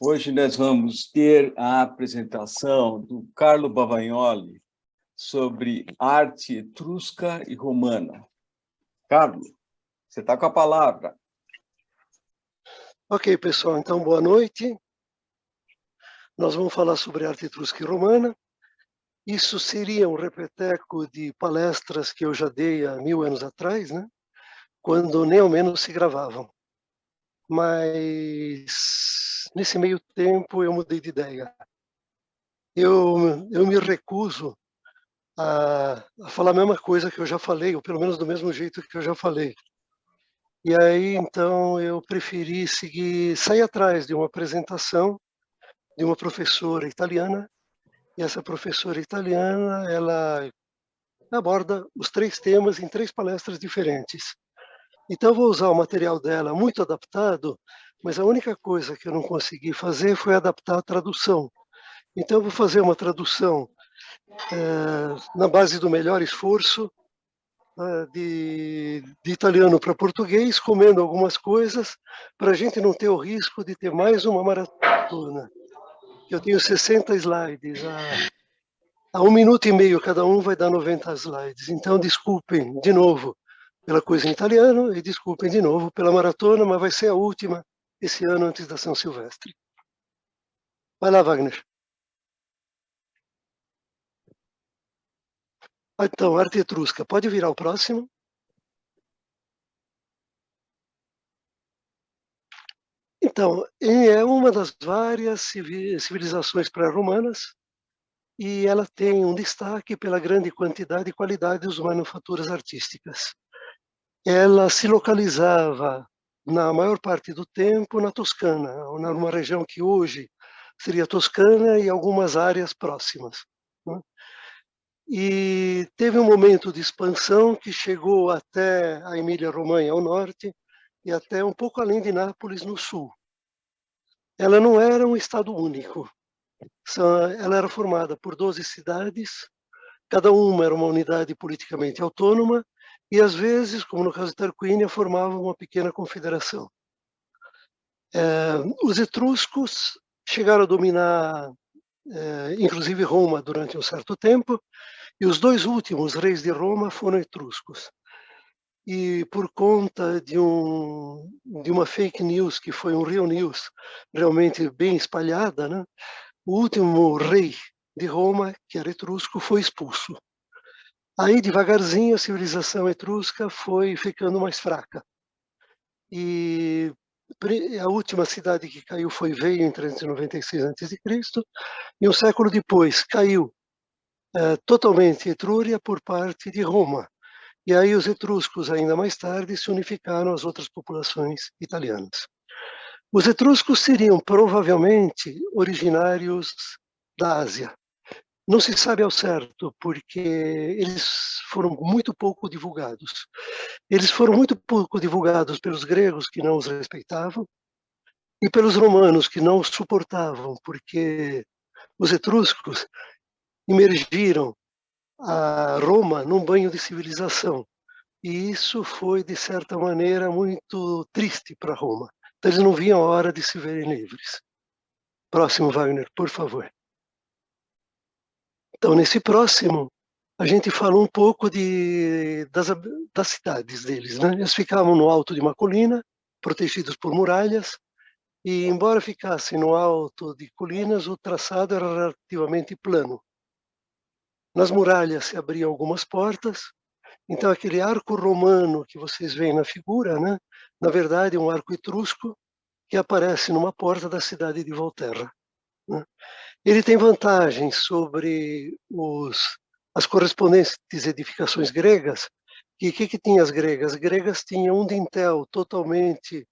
Hoje nós vamos ter a apresentação do Carlo Bavagnoli sobre arte etrusca e romana. Carlo, você está com a palavra. Ok, pessoal, então boa noite. Nós vamos falar sobre arte etrusca e romana. Isso seria um repeteco de palestras que eu já dei há 1000 anos atrás, né? Quando nem ao menos se gravavam. Mas nesse meio tempo eu mudei de ideia. Eu me recuso a falar a mesma coisa que eu já falei, ou pelo menos do mesmo jeito que eu já falei. E aí, então, eu preferi sair atrás de uma apresentação de uma professora italiana. E essa professora italiana, ela aborda os 3 temas em 3 palestras diferentes. Então, eu vou usar o material dela muito adaptado, mas a única coisa que eu não consegui fazer foi adaptar a tradução. Então, eu vou fazer uma tradução na base do melhor esforço, de italiano para português, comendo algumas coisas, para a gente não ter o risco de ter mais uma maratona. Eu tenho 60 slides, a 1 minuto e meio cada um vai dar 90 slides. Então, desculpem de novo pela coisa em italiano e desculpem de novo pela maratona, mas vai ser a última esse ano antes da São Silvestre. Vai lá, Wagner. Então, arte etrusca. Pode virar o próximo. Então, é uma das várias civilizações pré-romanas e ela tem um destaque pela grande quantidade e qualidade das manufaturas artísticas. Ela se localizava, na maior parte do tempo, na Toscana, numa região que hoje seria Toscana e algumas áreas próximas, né? E teve um momento de expansão que chegou até a Emília-Romanha ao norte e até um pouco além de Nápoles, no sul. Ela não era um estado único. Ela era formada por 12 cidades, cada uma era uma unidade politicamente autônoma, e às vezes, como no caso de Tarquínia, formavam uma pequena confederação. Os etruscos chegaram a dominar, inclusive Roma, durante um certo tempo, e os 2 últimos reis de Roma foram etruscos. E por conta de uma fake news, que foi um real news, realmente bem espalhada, né? O último rei de Roma, que era etrusco, foi expulso. Aí, devagarzinho, a civilização etrusca foi ficando mais fraca. E a última cidade que caiu foi Veio, em 396 a.C., e um século depois caiu totalmente Etrúria por parte de Roma. E aí os etruscos, ainda mais tarde, se unificaram às outras populações italianas. Os etruscos seriam provavelmente originários da Ásia. Não se sabe ao certo, porque eles foram muito pouco divulgados. Eles foram muito pouco divulgados pelos gregos, que não os respeitavam, e pelos romanos, que não os suportavam, porque os etruscos imergiram a Roma num banho de civilização. E isso foi, de certa maneira, muito triste para Roma. Então, eles não viam a hora de se verem livres. Próximo, Wagner, por favor. Então, nesse próximo, a gente fala um pouco das cidades deles, né? Eles ficavam no alto de uma colina, protegidos por muralhas, e embora ficassem no alto de colinas, o traçado era relativamente plano. Nas muralhas se abriam algumas portas, então aquele arco romano que vocês veem na figura, né? Na verdade é um arco etrusco que aparece numa porta da cidade de Volterra, né? Ele tem vantagens sobre as correspondentes edificações gregas. E o que tinha as gregas? As gregas tinham um dintel totalmente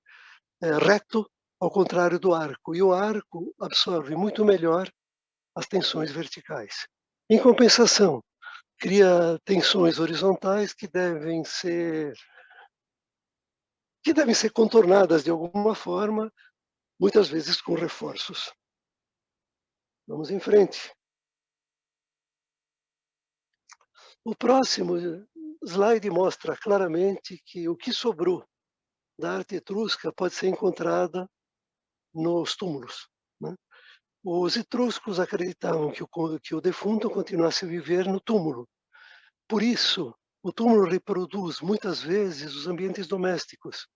reto, ao contrário do arco. E o arco absorve muito melhor as tensões verticais. Em compensação, cria tensões horizontais que devem ser contornadas de alguma forma, muitas vezes com reforços. Vamos em frente. O próximo slide mostra claramente que o que sobrou da arte etrusca pode ser encontrada nos túmulos. né? Os etruscos acreditavam que o defunto continuasse a viver no túmulo. Por isso, o túmulo reproduz muitas vezes os ambientes domésticos,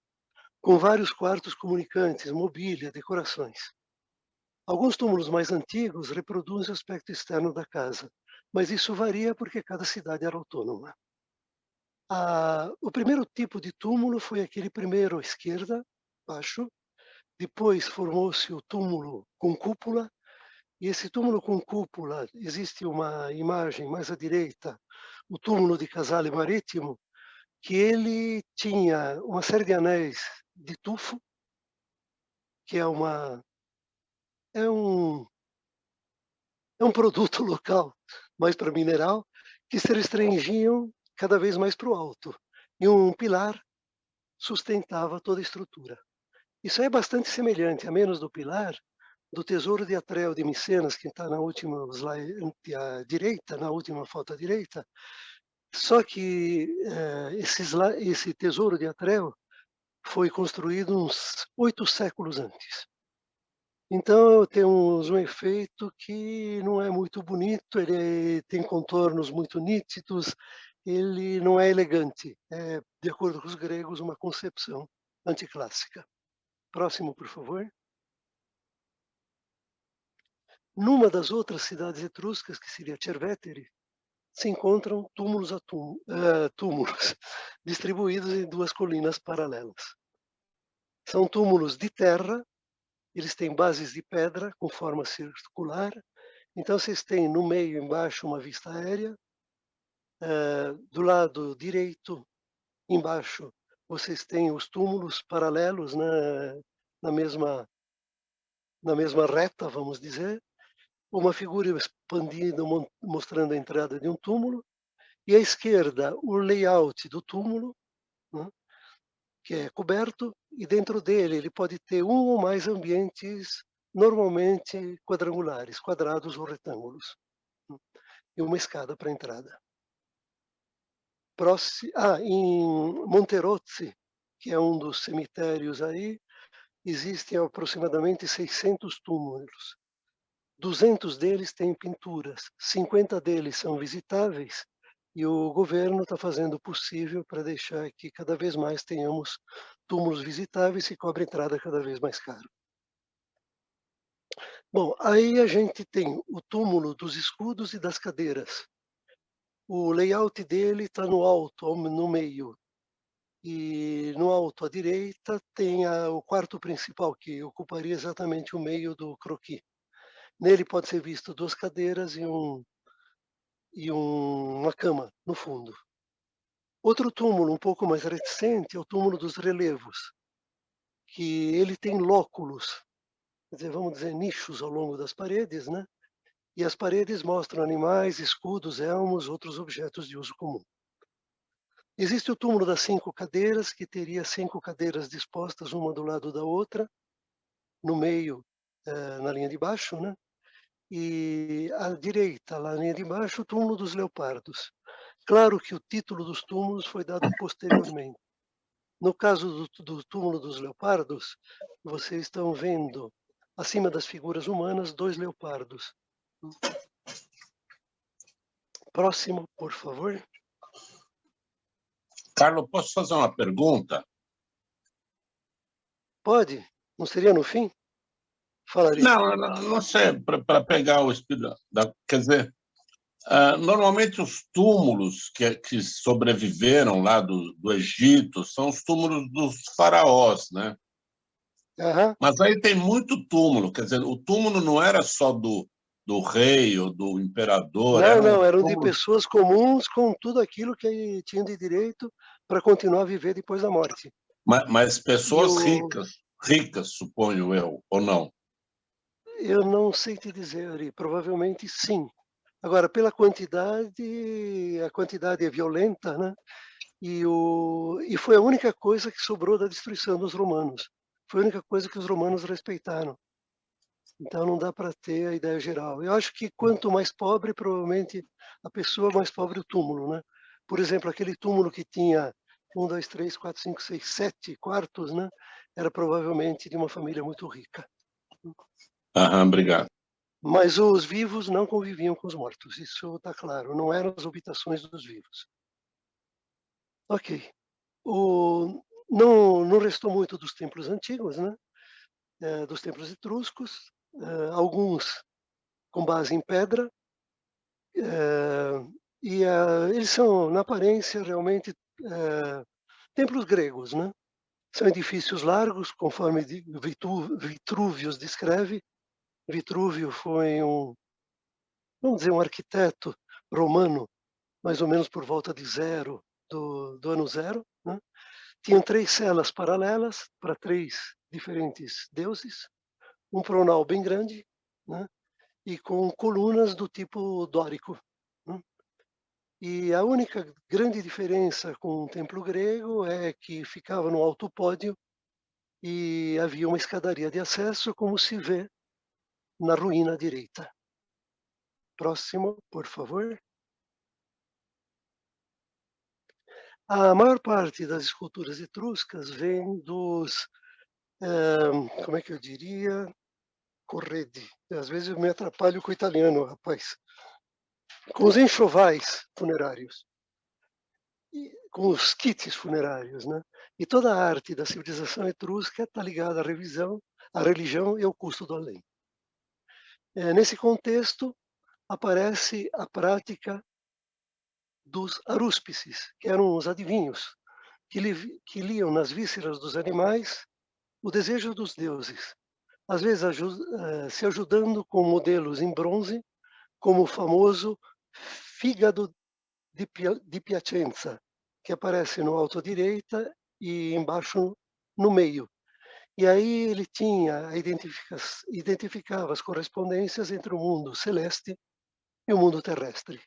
com vários quartos comunicantes, mobília, decorações. Alguns túmulos mais antigos reproduzem o aspecto externo da casa, mas isso varia porque cada cidade era autônoma. O primeiro tipo de túmulo foi aquele primeiro à esquerda, baixo. Depois formou-se o túmulo com cúpula, e esse túmulo com cúpula, existe uma imagem mais à direita, o túmulo de Casale Marítimo, que ele tinha uma série de anéis de tufo, que é um é um produto local, mais para mineral, que se restringiam cada vez mais para o alto, e um pilar sustentava toda a estrutura. Isso é bastante semelhante, a menos do pilar, do Tesouro de Atreu de Micenas, que está na última slide à direita, na última foto à direita, só que esse Tesouro de Atreu foi construído uns 8 séculos antes. Então temos um efeito que não é muito bonito, ele tem contornos muito nítidos, ele não é elegante, é, de acordo com os gregos, uma concepção anticlássica. Próximo, por favor. Numa das outras cidades etruscas, que seria Cerveteri, se encontram túmulos distribuídos em 2 colinas paralelas. São túmulos de terra, eles têm bases de pedra com forma circular. Então vocês têm no meio, embaixo, uma vista aérea. Do lado direito, embaixo, vocês têm os túmulos paralelos, né, na mesma reta, vamos dizer. Uma figura expandida mostrando a entrada de um túmulo. E à esquerda, o layout do túmulo, né, que é coberto, e dentro dele ele pode ter um ou mais ambientes normalmente quadrangulares, quadrados ou retângulos, né, e uma escada para a entrada. Em Monterozzi, que é um dos cemitérios aí, existem aproximadamente 600 túmulos. 200 deles têm pinturas, 50 deles são visitáveis, e o governo está fazendo o possível para deixar que cada vez mais tenhamos túmulos visitáveis e cobra entrada cada vez mais caro. Bom, aí a gente tem o túmulo dos escudos e das cadeiras. O layout dele está no alto, no meio, e no alto à direita tem o quarto principal, que ocuparia exatamente o meio do croquis. Nele pode ser visto 2 cadeiras uma cama no fundo. Outro túmulo um pouco mais recente é o túmulo dos relevos, que ele tem lóculos, quer dizer, vamos dizer, nichos ao longo das paredes, né? E as paredes mostram animais, escudos, elmos, outros objetos de uso comum. Existe o túmulo das 5 cadeiras, que teria 5 cadeiras dispostas uma do lado da outra, no meio, na linha de baixo, né? E à direita, lá na linha de baixo, o túmulo dos leopardos. Claro que o título dos túmulos foi dado posteriormente. No caso do túmulo dos leopardos, vocês estão vendo, acima das figuras humanas, 2 leopardos. Próximo, por favor. Carlos, posso fazer uma pergunta? Pode? Não seria no fim? Falaria. Não sei, para pegar o espírito. Quer dizer, normalmente os túmulos que sobreviveram lá do Egito são os túmulos dos faraós, né? Uhum. Mas aí tem muito túmulo, quer dizer, o túmulo não era só do rei ou do imperador. Não, eram de pessoas comuns com tudo aquilo que tinham de direito para continuar a viver depois da morte. Mas pessoas ricas, suponho eu, ou não? Eu não sei te dizer, Ari, provavelmente sim. Agora, pela quantidade, a quantidade é violenta, né? E foi a única coisa que sobrou da destruição dos romanos. Foi a única coisa que os romanos respeitaram. Então não dá para ter a ideia geral. Eu acho que quanto mais pobre, provavelmente a pessoa, mais pobre o túmulo, né? Por exemplo, aquele túmulo que tinha 1, 2, 3, 4, 5, 6, 7 quartos, né? Era provavelmente de uma família muito rica. Obrigado. Mas os vivos não conviviam com os mortos, isso está claro, não eram as habitações dos vivos. Ok. Não restou muito dos templos antigos, né? Dos templos etruscos, alguns com base em pedra, eles são, na aparência, realmente templos gregos, né? São edifícios largos, conforme Vitrúvios descreve. Vitrúvio foi vamos dizer, um arquiteto romano, mais ou menos por volta de do ano zero, né? Tinham 3 celas paralelas para 3 diferentes deuses, um pronal bem grande, né? E com colunas do tipo dórico, né? E a única grande diferença com o templo grego é que ficava no alto pódio e havia uma escadaria de acesso, como se vê na ruína à direita. Próximo, por favor. A maior parte das esculturas etruscas vem dos, como é que eu diria? Corredi. Às vezes eu me atrapalho com o italiano, rapaz. Com os enxovais funerários, com os kits funerários, né? E toda a arte da civilização etrusca está ligada à religião e ao custo do além. Nesse contexto, aparece a prática dos arúspices, que eram os adivinhos, que liam nas vísceras dos animais o desejo dos deuses, às vezes se ajudando com modelos em bronze, como o famoso fígado de Piacenza, que aparece no alto à direita e embaixo no meio. E aí ele identificava as correspondências entre o mundo celeste e o mundo terrestre.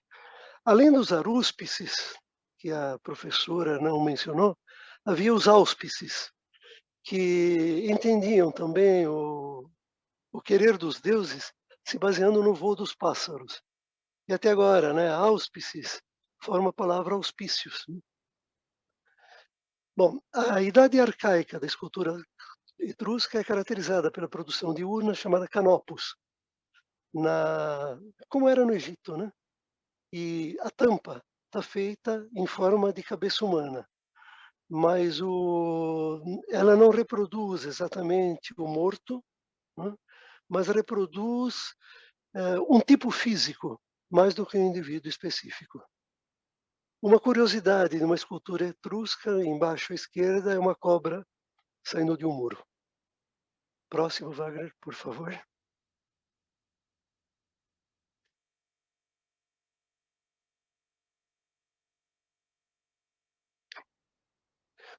Além dos arúspices, que a professora não mencionou, havia os áuspices, que entendiam também o querer dos deuses se baseando no voo dos pássaros. E até agora, né, auspices forma a palavra auspícios. Bom, a idade arcaica da escultura etrusca é caracterizada pela produção de urnas chamada canopus, como era no Egito, né? E a tampa está feita em forma de cabeça humana, mas ela não reproduz exatamente o morto, né? Mas reproduz um tipo físico, mais do que um indivíduo específico. Uma curiosidade de uma escultura etrusca, embaixo à esquerda, é uma cobra saindo de um muro. Próximo, Wagner, por favor.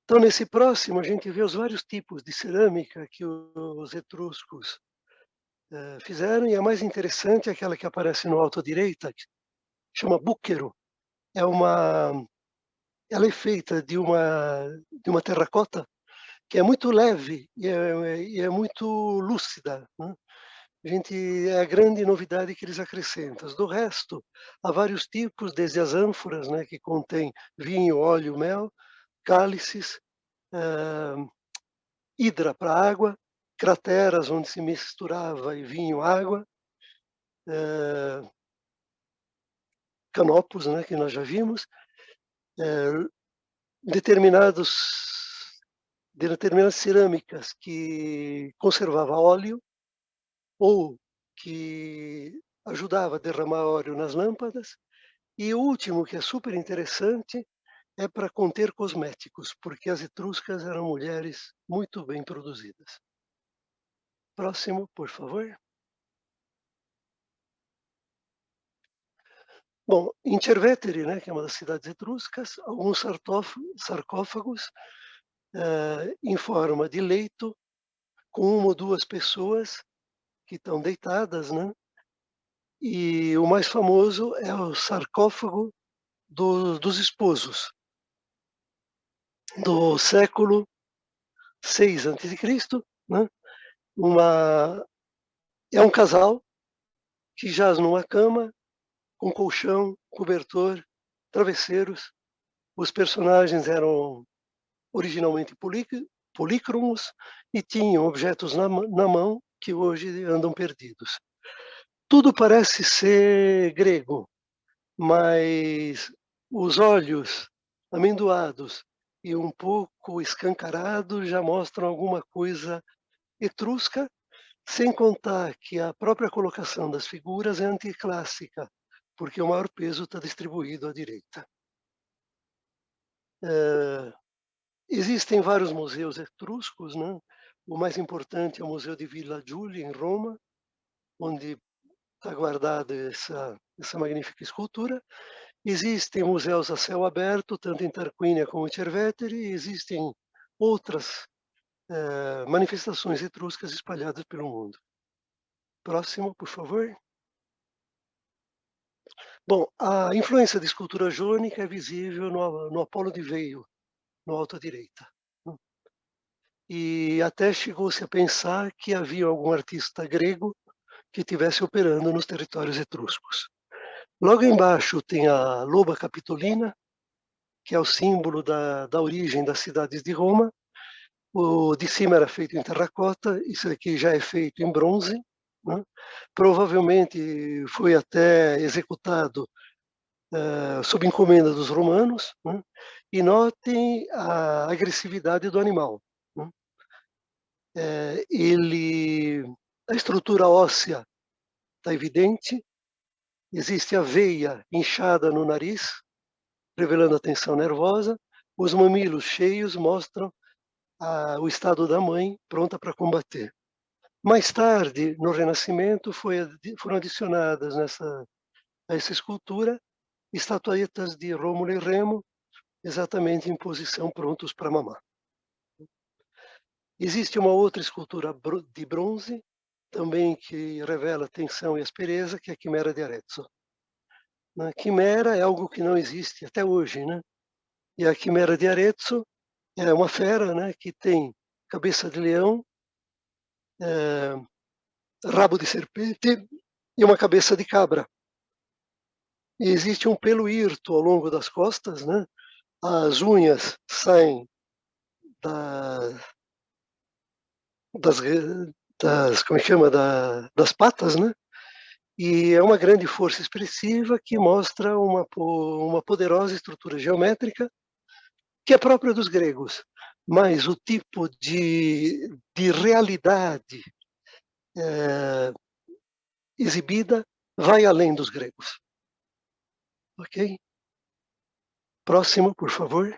Então, nesse próximo, a gente vê os vários tipos de cerâmica que os etruscos fizeram, e a mais interessante é aquela que aparece no alto à direita, que chama búquero. Ela é feita de uma terracota que é muito leve e é muito lúcida, né? É a grande novidade que eles acrescentam. Do resto, há vários tipos, desde as ânforas, né, que contém vinho, óleo, mel, cálices, hidra para água, crateras onde se misturava vinho, água, canopus, né, que nós já vimos, determinadas cerâmicas que conservava óleo ou que ajudava a derramar óleo nas lâmpadas. E o último, que é super interessante, é para conter cosméticos, porque as etruscas eram mulheres muito bem produzidas. Próximo, por favor. Bom, em Cerveteri, né, que é uma das cidades etruscas, alguns sarcófagos em forma de leito, com uma ou duas pessoas que estão deitadas, né? E o mais famoso é o sarcófago dos esposos, do século 6 a.C., né? É um casal que jaz numa cama, com colchão, cobertor, travesseiros. Os personagens eram originalmente polícromos e tinham objetos na mão que hoje andam perdidos. Tudo parece ser grego, mas os olhos amendoados e um pouco escancarados já mostram alguma coisa etrusca, sem contar que a própria colocação das figuras é anticlássica, porque o maior peso está distribuído à direita. Existem vários museus etruscos, né? O mais importante é o Museu de Villa Giulia, em Roma, onde está guardada essa magnífica escultura. Existem museus a céu aberto, tanto em Tarquínia como em Cerveteri, e existem outras manifestações etruscas espalhadas pelo mundo. Próximo, por favor. Bom, a influência da escultura jônica é visível no Apolo de Veio, no alto à direita. E até chegou-se a pensar que havia algum artista grego que estivesse operando nos territórios etruscos. Logo embaixo tem a loba capitolina, que é o símbolo da origem das cidades de Roma. O de cima era feito em terracota, isso aqui já é feito em bronze, né? Provavelmente foi até executado sob encomenda dos romanos, né? E notem a agressividade do animal, né? A estrutura óssea está evidente, existe a veia inchada no nariz, revelando a tensão nervosa, os mamilos cheios mostram o estado da mãe pronta para combater. Mais tarde, no Renascimento, foram adicionadas a essa escultura estatuetas de Rômulo e Remo, exatamente em posição prontos para mamar. Existe uma outra escultura de bronze, também que revela a tensão e aspereza, que é a Quimera de Arezzo. A quimera é algo que não existe até hoje, né? E a Quimera de Arezzo é uma fera, né, que tem cabeça de leão, rabo de serpente e uma cabeça de cabra. E existe um pelo hirto ao longo das costas, né? As unhas saem das como é que chama? Das patas, né? E é uma grande força expressiva que mostra uma poderosa estrutura geométrica que é própria dos gregos, mas o tipo de realidade exibida vai além dos gregos. Ok? Próximo, por favor.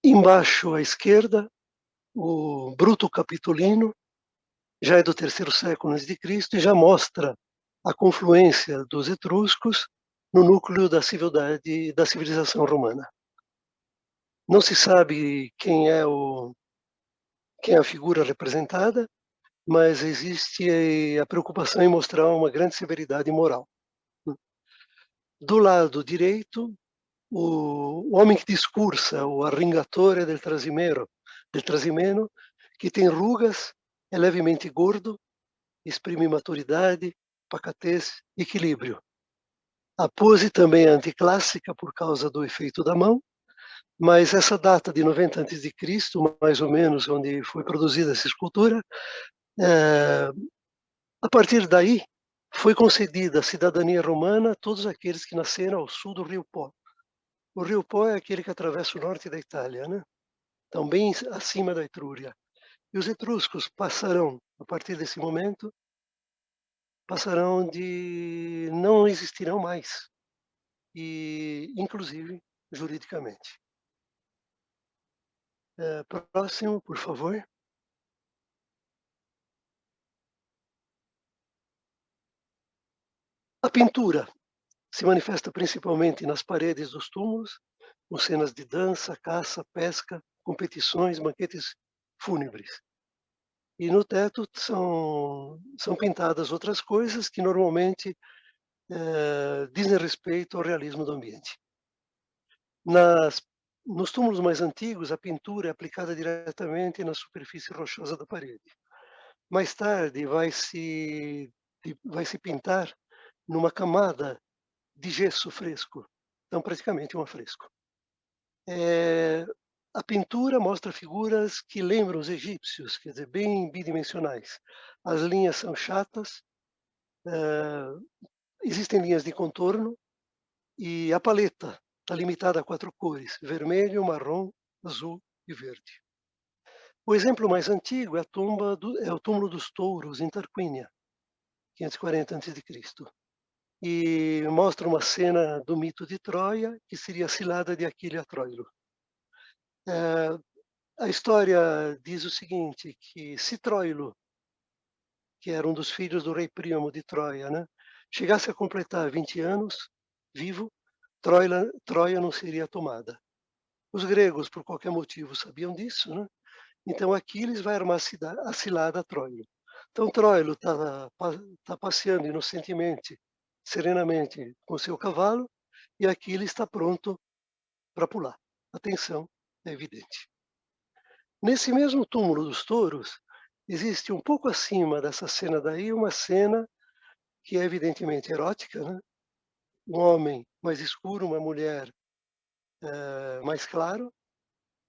Embaixo à esquerda, o Bruto Capitolino, já é do terceiro século a.C. e já mostra a confluência dos etruscos no núcleo da civilização romana. Não se sabe quem é a figura representada, mas existe a preocupação em mostrar uma grande severidade moral. Do lado direito, o homem que discursa, o arringatore del trasimeno, que tem rugas, é levemente gordo, exprime maturidade, pacatez e equilíbrio. A pose também é anticlássica por causa do efeito da mão, mas essa data de 90 a.C., mais ou menos, onde foi produzida essa escultura, a partir daí foi concedida a cidadania romana a todos aqueles que nasceram ao sul do Rio Pó. O Rio Pó é aquele que atravessa o norte da Itália, né? Então, bem acima da Etrúria. E os etruscos passarão, a partir desse momento, não existirão mais, e inclusive juridicamente. Próximo, por favor. A pintura se manifesta principalmente nas paredes dos túmulos, com cenas de dança, caça, pesca, competições, banquetes fúnebres. E no teto são pintadas outras coisas que normalmente dizem respeito ao realismo do ambiente. Nos túmulos mais antigos, a pintura é aplicada diretamente na superfície rochosa da parede. Mais tarde, vai se pintar numa camada de gesso fresco, então praticamente um afresco. A pintura mostra figuras que lembram os egípcios, quer dizer, bem bidimensionais. As linhas são chatas, existem linhas de contorno e a paleta está limitada a 4 cores: vermelho, marrom, azul e verde. O exemplo mais antigo é o túmulo dos touros em Tarquínia, 540 a.C., e mostra uma cena do mito de Troia, que seria a cilada de Aquiles a Troilo. A história diz o seguinte, que se Troilo, que era um dos filhos do rei Príamo de Troia, né, chegasse a completar 20 anos vivo, Troia não seria tomada. Os gregos, por qualquer motivo, sabiam disso, né? Então Aquiles vai armar a cilada a Troilo. Então Troilo está passeando inocentemente, serenamente com seu cavalo, e Aquiles está pronto para pular. A tensão é evidente. Nesse mesmo túmulo dos touros, existe um pouco acima dessa cena daí, uma cena que é evidentemente erótica, né? Um homem mais escuro, uma mulher mais claro,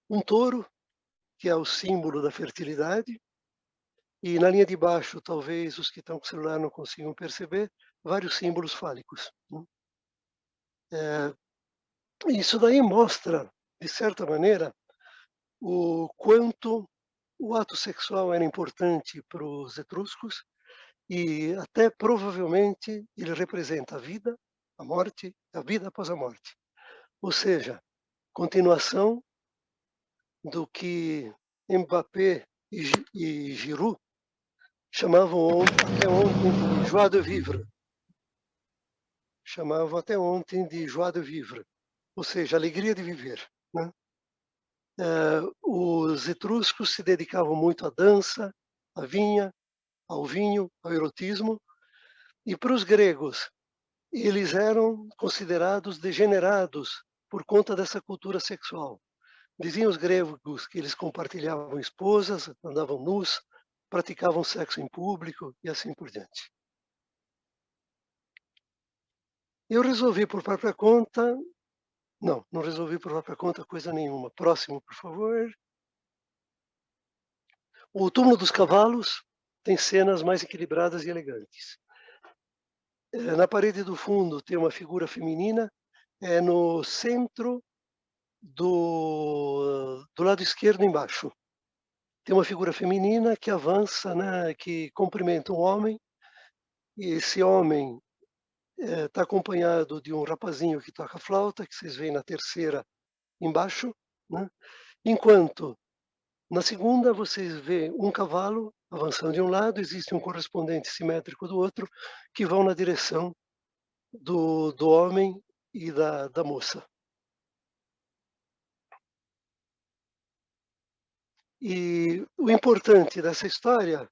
um touro, que é o símbolo da fertilidade, e na linha de baixo, talvez os que estão com o celular não consigam perceber, vários símbolos fálicos, né? Isso daí mostra, de certa maneira, o quanto o ato sexual era importante para os etruscos, e até provavelmente ele representa a vida, a morte, a vida após a morte. Ou seja, continuação do que Mbappé e Giroud chamavam até ontem de joie de vivre. Chamavam até ontem de joie de vivre, ou seja, alegria de viver, né? Os etruscos se dedicavam muito à dança, à vinha, ao vinho, ao erotismo, e para os gregos, eles eram considerados degenerados por conta dessa cultura sexual. Diziam os gregos que eles compartilhavam esposas, andavam nus, praticavam sexo em público e assim por diante. Eu resolvi por própria conta... Não resolvi por própria conta coisa nenhuma. Próximo, por favor. O túmulo dos cavalos tem cenas mais equilibradas e elegantes. Na parede do fundo tem uma figura feminina, no centro do lado esquerdo embaixo. Tem uma figura feminina que avança, né, que cumprimenta um homem, e esse homem está acompanhado de um rapazinho que toca flauta, que vocês veem na terceira embaixo, né? Enquanto na segunda vocês veem um cavalo avançando de um lado, existe um correspondente simétrico do outro, que vão na direção do homem e da moça. E o importante dessa história...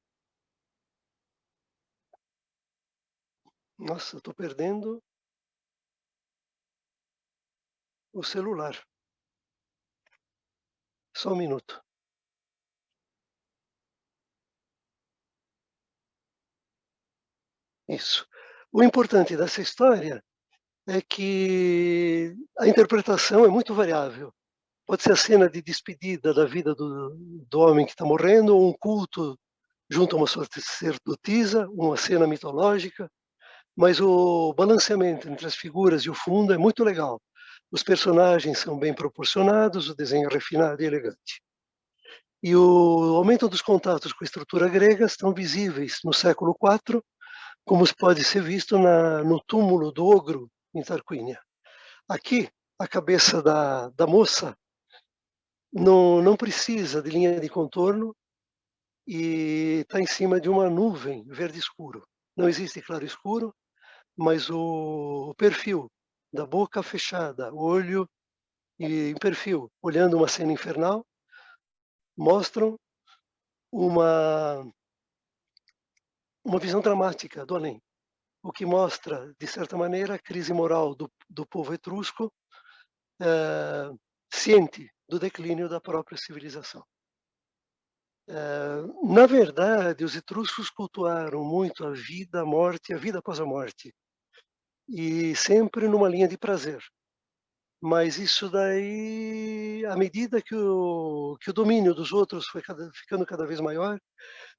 Nossa, estou perdendo o celular. Só um minuto. Isso. O importante dessa história é que a interpretação é muito variável. Pode ser a cena de despedida da vida do homem que está morrendo, ou um culto junto a uma sacerdotisa, uma cena mitológica, mas o balanceamento entre as figuras e o fundo é muito legal. Os personagens são bem proporcionados, o desenho é refinado e elegante. E o aumento dos contatos com a estrutura grega estão visíveis no século IV, como pode ser visto no túmulo do ogro em Tarquínia. Aqui, a cabeça da moça não precisa de linha de contorno e está em cima de uma nuvem verde escuro. Não existe claro escuro, mas o perfil da boca fechada, olho e em perfil, olhando uma cena infernal, mostram uma visão dramática do além, o que mostra, de certa maneira, a crise moral do povo etrusco, ciente do declínio da própria civilização. Na verdade, os etruscos cultuaram muito a vida, a morte, a vida após a morte, e sempre numa linha de prazer. Mas isso daí, à medida que o domínio dos outros foi ficando cada vez maior,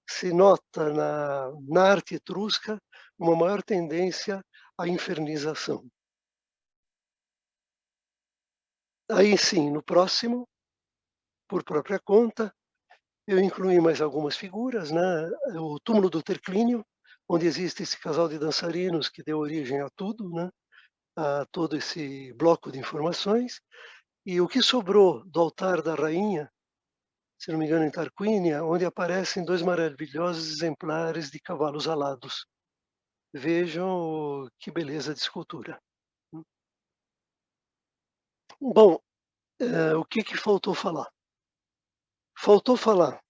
se nota na arte etrusca uma maior tendência à infernização. Aí sim, no próximo, por própria conta, eu incluí mais algumas figuras, né? O túmulo do Terclínio, onde existe esse casal de dançarinos que deu origem a tudo, né? A todo esse bloco de informações. E o que sobrou do altar da rainha, se não me engano, em Tarquínia, onde aparecem dois maravilhosos exemplares de cavalos alados. Vejam que beleza de escultura. Bom, o que faltou falar? Faltou falar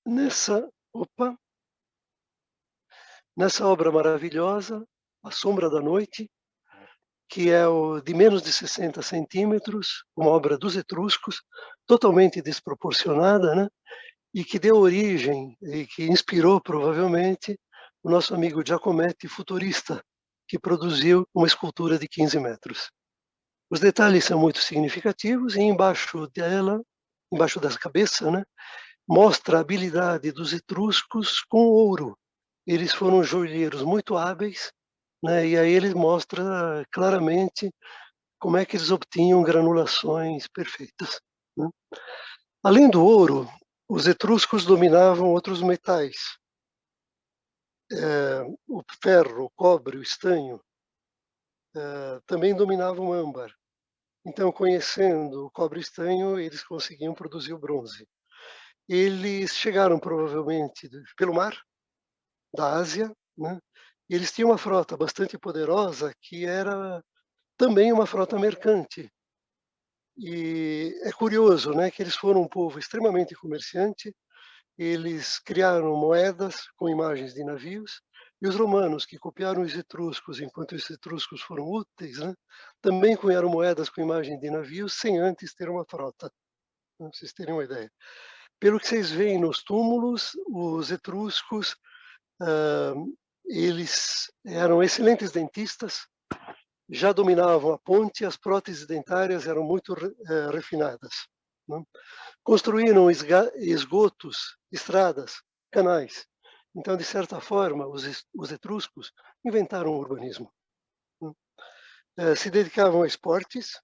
nessa, opa, nessa obra maravilhosa, A Sombra da Noite, que é de menos de 60 centímetros, uma obra dos etruscos, totalmente desproporcionada, né? E que deu origem e que inspirou provavelmente o nosso amigo Giacometti, futurista, que produziu uma escultura de 15 metros. Os detalhes são muito significativos e embaixo dela, embaixo dessa cabeça, né, mostra a habilidade dos etruscos com ouro. Eles foram joalheiros muito hábeis, né, e aí ele mostra claramente como é que eles obtinham granulações perfeitas, né. Além do ouro, os etruscos dominavam outros metais, o ferro, o cobre, o estanho, também dominavam o âmbar. Então, conhecendo o cobre e estanho, eles conseguiam produzir o bronze. Eles chegaram provavelmente pelo mar, da Ásia, né? E eles tinham uma frota bastante poderosa que era também uma frota mercante. E é curioso, né, que eles foram um povo extremamente comerciante. Eles criaram moedas com imagens de navios, e os romanos, que copiaram os etruscos, enquanto os etruscos foram úteis, né, também cunharam moedas com imagem de navios, sem antes ter uma frota, para vocês terem uma ideia. Pelo que vocês veem nos túmulos, os etruscos, ah, eles eram excelentes dentistas, já dominavam a ponte, as próteses dentárias eram muito refinadas, né? Construíram esgotos, estradas, canais. Então, de certa forma, os etruscos inventaram o urbanismo, né? Se dedicavam a esportes,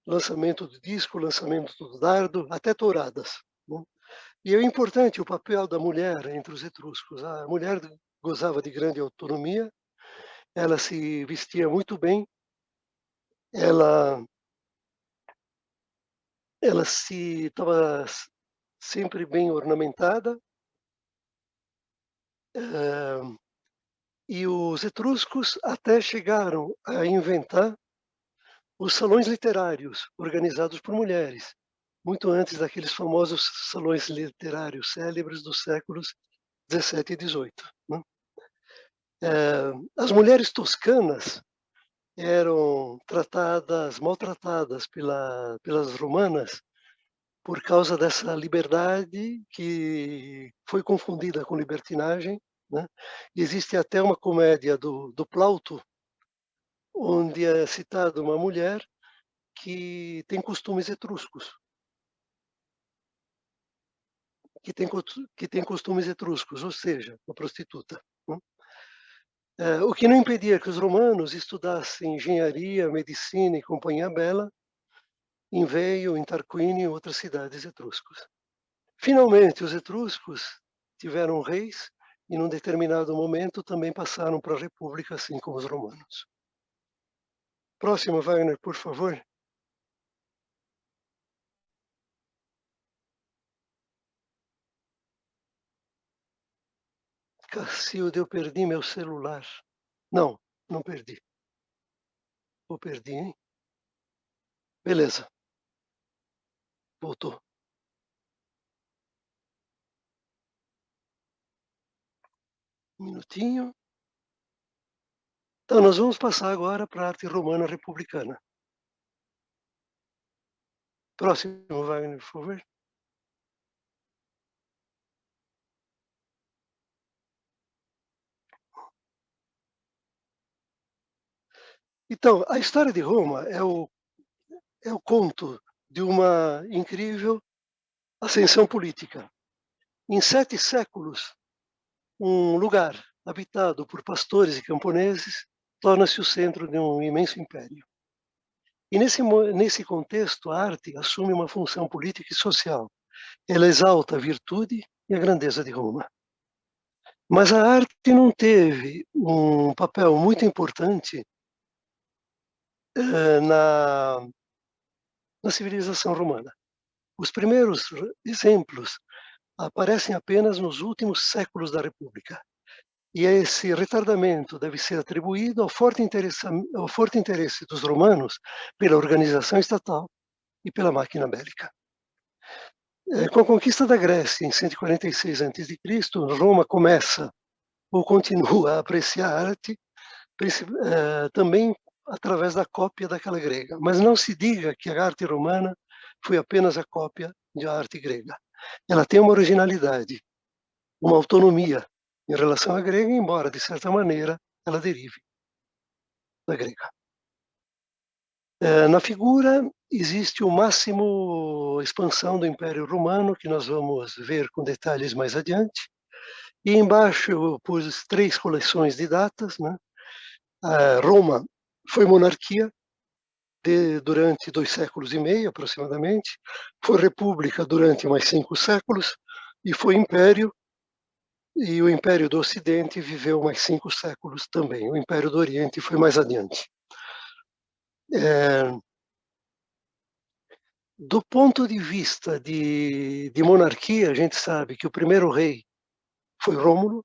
lançamento do disco, lançamento do dardo, até touradas, né? E é importante o papel da mulher entre os etruscos. A mulher gozava de grande autonomia, ela se vestia muito bem, ela, ela se estava sempre bem ornamentada, e os etruscos até chegaram a inventar os salões literários organizados por mulheres, muito antes daqueles famosos salões literários célebres dos séculos 17 e 18, né? As mulheres toscanas eram maltratadas pelas romanas por causa dessa liberdade que foi confundida com libertinagem, né? E existe até uma comédia do Plauto, onde é citada uma mulher que tem costumes etruscos, que tem costumes etruscos, ou seja, uma prostituta, né? O que não impedia que os romanos estudassem engenharia, medicina e companhia bela em Veio, em Tarquínio e outras cidades etruscas. Finalmente, os etruscos tiveram reis e, num determinado momento, também passaram para a república, assim como os romanos. Próximo, Wagner, por favor. Cacilda, eu perdi meu celular. Não, não perdi. Ou perdi, hein? Beleza, voltou. Um minutinho. Então, nós vamos passar agora para a arte romana republicana. Próximo, Wagner, por favor. Então, a história de Roma é o conto de uma incrível ascensão política. Em 7 séculos, um lugar habitado por pastores e camponeses torna-se o centro de um imenso império. E nesse contexto, a arte assume uma função política e social. Ela exalta a virtude e a grandeza de Roma. Mas a arte não teve um papel muito importante na civilização romana. Os primeiros exemplos aparecem apenas nos últimos séculos da República. E esse retardamento deve ser atribuído ao forte interesse dos romanos pela organização estatal e pela máquina bélica. Com a conquista da Grécia, em 146 a.C., Roma começa ou continua a apreciar a arte, também através da cópia daquela grega. Mas não se diga que a arte romana foi apenas a cópia da arte grega. Ela tem uma originalidade, uma autonomia em relação à grega, embora, de certa maneira, ela derive da grega. Na figura existe o máximo expansão do Império Romano, que nós vamos ver com detalhes mais adiante. E embaixo eu pus 3 coleções de datas, né? Roma foi monarquia durante 2 séculos e meio, aproximadamente, foi república durante mais 5 séculos, e foi império, e o Império do Ocidente viveu mais 5 séculos também. O Império do Oriente foi mais adiante. Do ponto de vista de monarquia, a gente sabe que o primeiro rei foi Rômulo,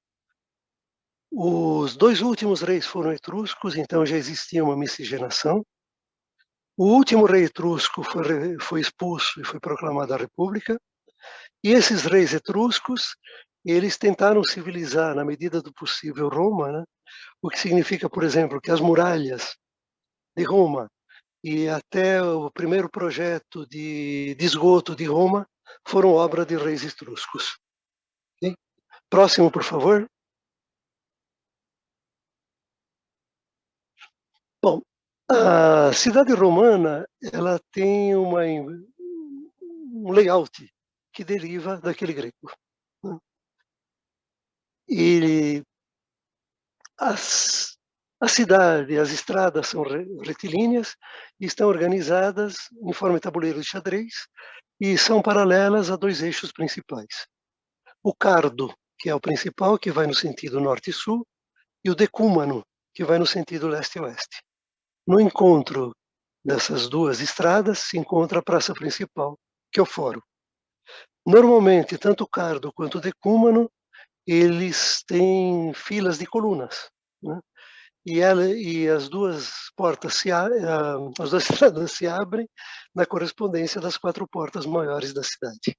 os 2 últimos reis foram etruscos, então já existia uma miscigenação. O último rei etrusco foi expulso e foi proclamada a república, e esses reis etruscos, eles tentaram civilizar, na medida do possível, Roma, né? O que significa, por exemplo, que as muralhas de Roma e até o primeiro projeto de esgoto de Roma foram obra de reis etruscos. Okay? Próximo, por favor. Bom, a cidade romana, ela tem um layout que deriva daquele grego. Né? E a cidade, as estradas são retilíneas e estão organizadas em forma de tabuleiro de xadrez e são paralelas a 2 eixos principais. O cardo, que é o principal, que vai no sentido norte e sul, e o decúmano, que vai no sentido leste e oeste. No encontro dessas 2 estradas se encontra a praça principal, que é o fórum. Normalmente, tanto o cardo quanto o decúmano, eles têm filas de colunas, né? E as 2 portas as 2 estradas se abrem na correspondência das 4 portas maiores da cidade.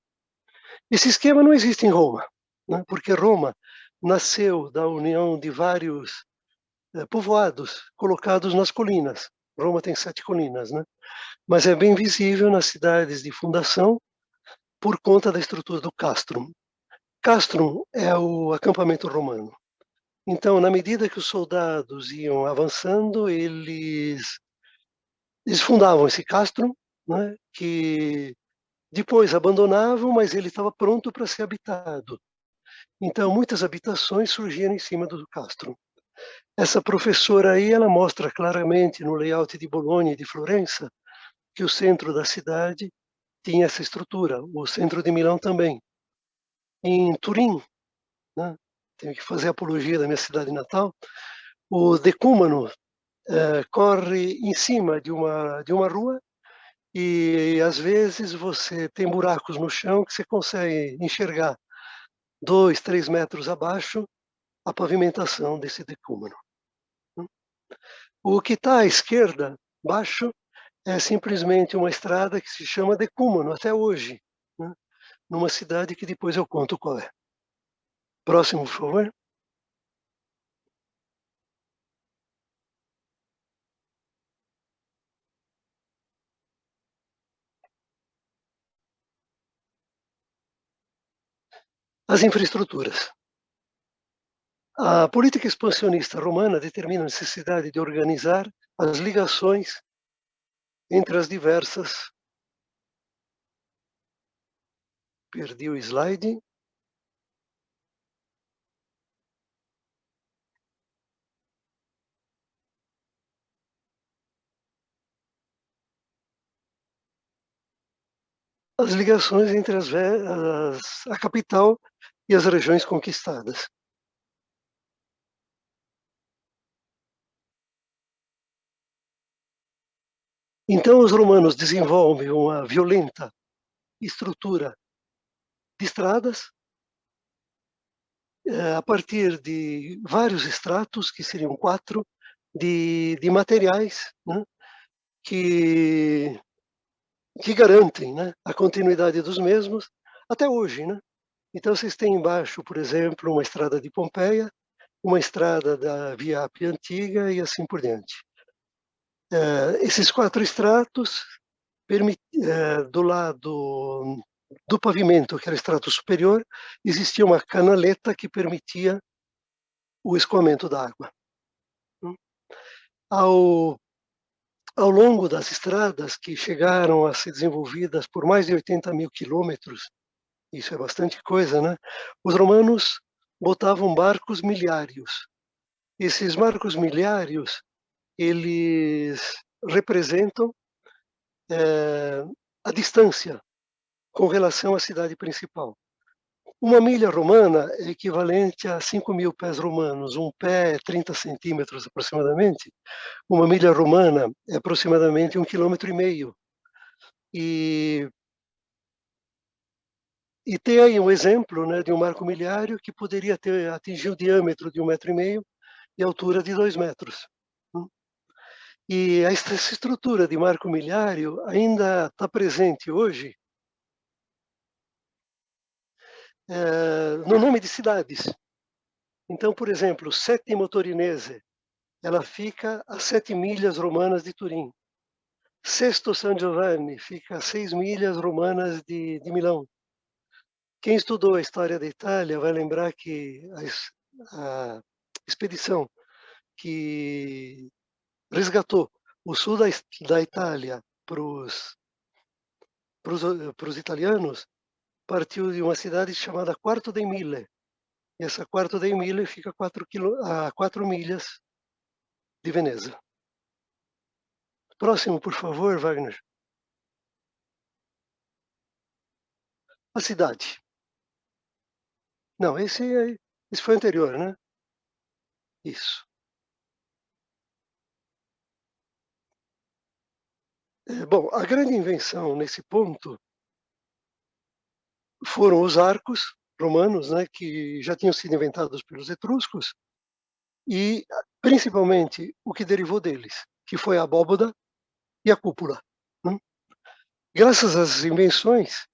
Esse esquema não existe em Roma, né? Porque Roma nasceu da união de vários povoados colocados nas colinas. Roma tem 7 colinas, né? Mas é bem visível nas cidades de fundação por conta da estrutura do castrum. Castrum é o acampamento romano. Então, na medida que os soldados iam avançando, eles fundavam esse castrum, né, que depois abandonavam, mas ele estava pronto para ser habitado. Então, muitas habitações surgiram em cima do castrum. Essa professora aí, ela mostra claramente no layout de Bolonha e de Florença que o centro da cidade tinha essa estrutura, o centro de Milão também. Em Turim, né, tenho que fazer apologia da minha cidade natal, o decúmano corre em cima de uma rua e, às vezes, você tem buracos no chão que você consegue enxergar 2, 3 metros abaixo a pavimentação desse decúmano. O que está à esquerda, baixo, é simplesmente uma estrada que se chama decúmano, até hoje, né, numa cidade que depois eu conto qual é. Próximo, por favor. As infraestruturas. A política expansionista romana determina a necessidade de organizar as ligações entre as diversas... Perdi o slide. As ligações entre a capital e as regiões conquistadas. Então, os romanos desenvolvem uma violenta estrutura de estradas, a partir de vários estratos, que seriam 4, de materiais, né, que garantem, né, a continuidade dos mesmos até hoje, né? Então, vocês têm embaixo, por exemplo, uma estrada de Pompeia, uma estrada da Via Ápia Antiga e assim por diante. Esses 4 estratos, do lado do pavimento, que era o extrato superior, existia uma canaleta que permitia o escoamento da água. Ao longo das estradas, que chegaram a ser desenvolvidas por mais de 80.000 quilômetros, isso é bastante coisa, né? Os romanos botavam barcos milhários. Esses barcos milhários, eles representam a distância com relação à cidade principal. Uma milha romana é equivalente a 5.000 pés romanos. Um pé é 30 centímetros aproximadamente. Uma milha romana é aproximadamente 1,5 km. E tem aí um exemplo, né, de um marco milhário que poderia atingir o diâmetro de 1,5 m e a altura de 2 metros. E essa estrutura de marco milhário ainda está presente hoje no nome de cidades. Então, por exemplo, Sétimo Torinese, ela fica a 7 milhas romanas de Turim. Sesto San Giovanni fica a 6 milhas romanas de Milão. Quem estudou a história da Itália vai lembrar que a expedição que resgatou o sul da Itália para os italianos partiu de uma cidade chamada Quarto dei Mille. E essa Quarto dei Mille fica a 4 milhas de Veneza. Próximo, por favor, Wagner. A cidade. Não, esse foi anterior, né? Isso. Bom, a grande invenção nesse ponto foram os arcos romanos, né, que já tinham sido inventados pelos etruscos, e principalmente o que derivou deles, que foi a abóbada e a cúpula. Né? Graças às invenções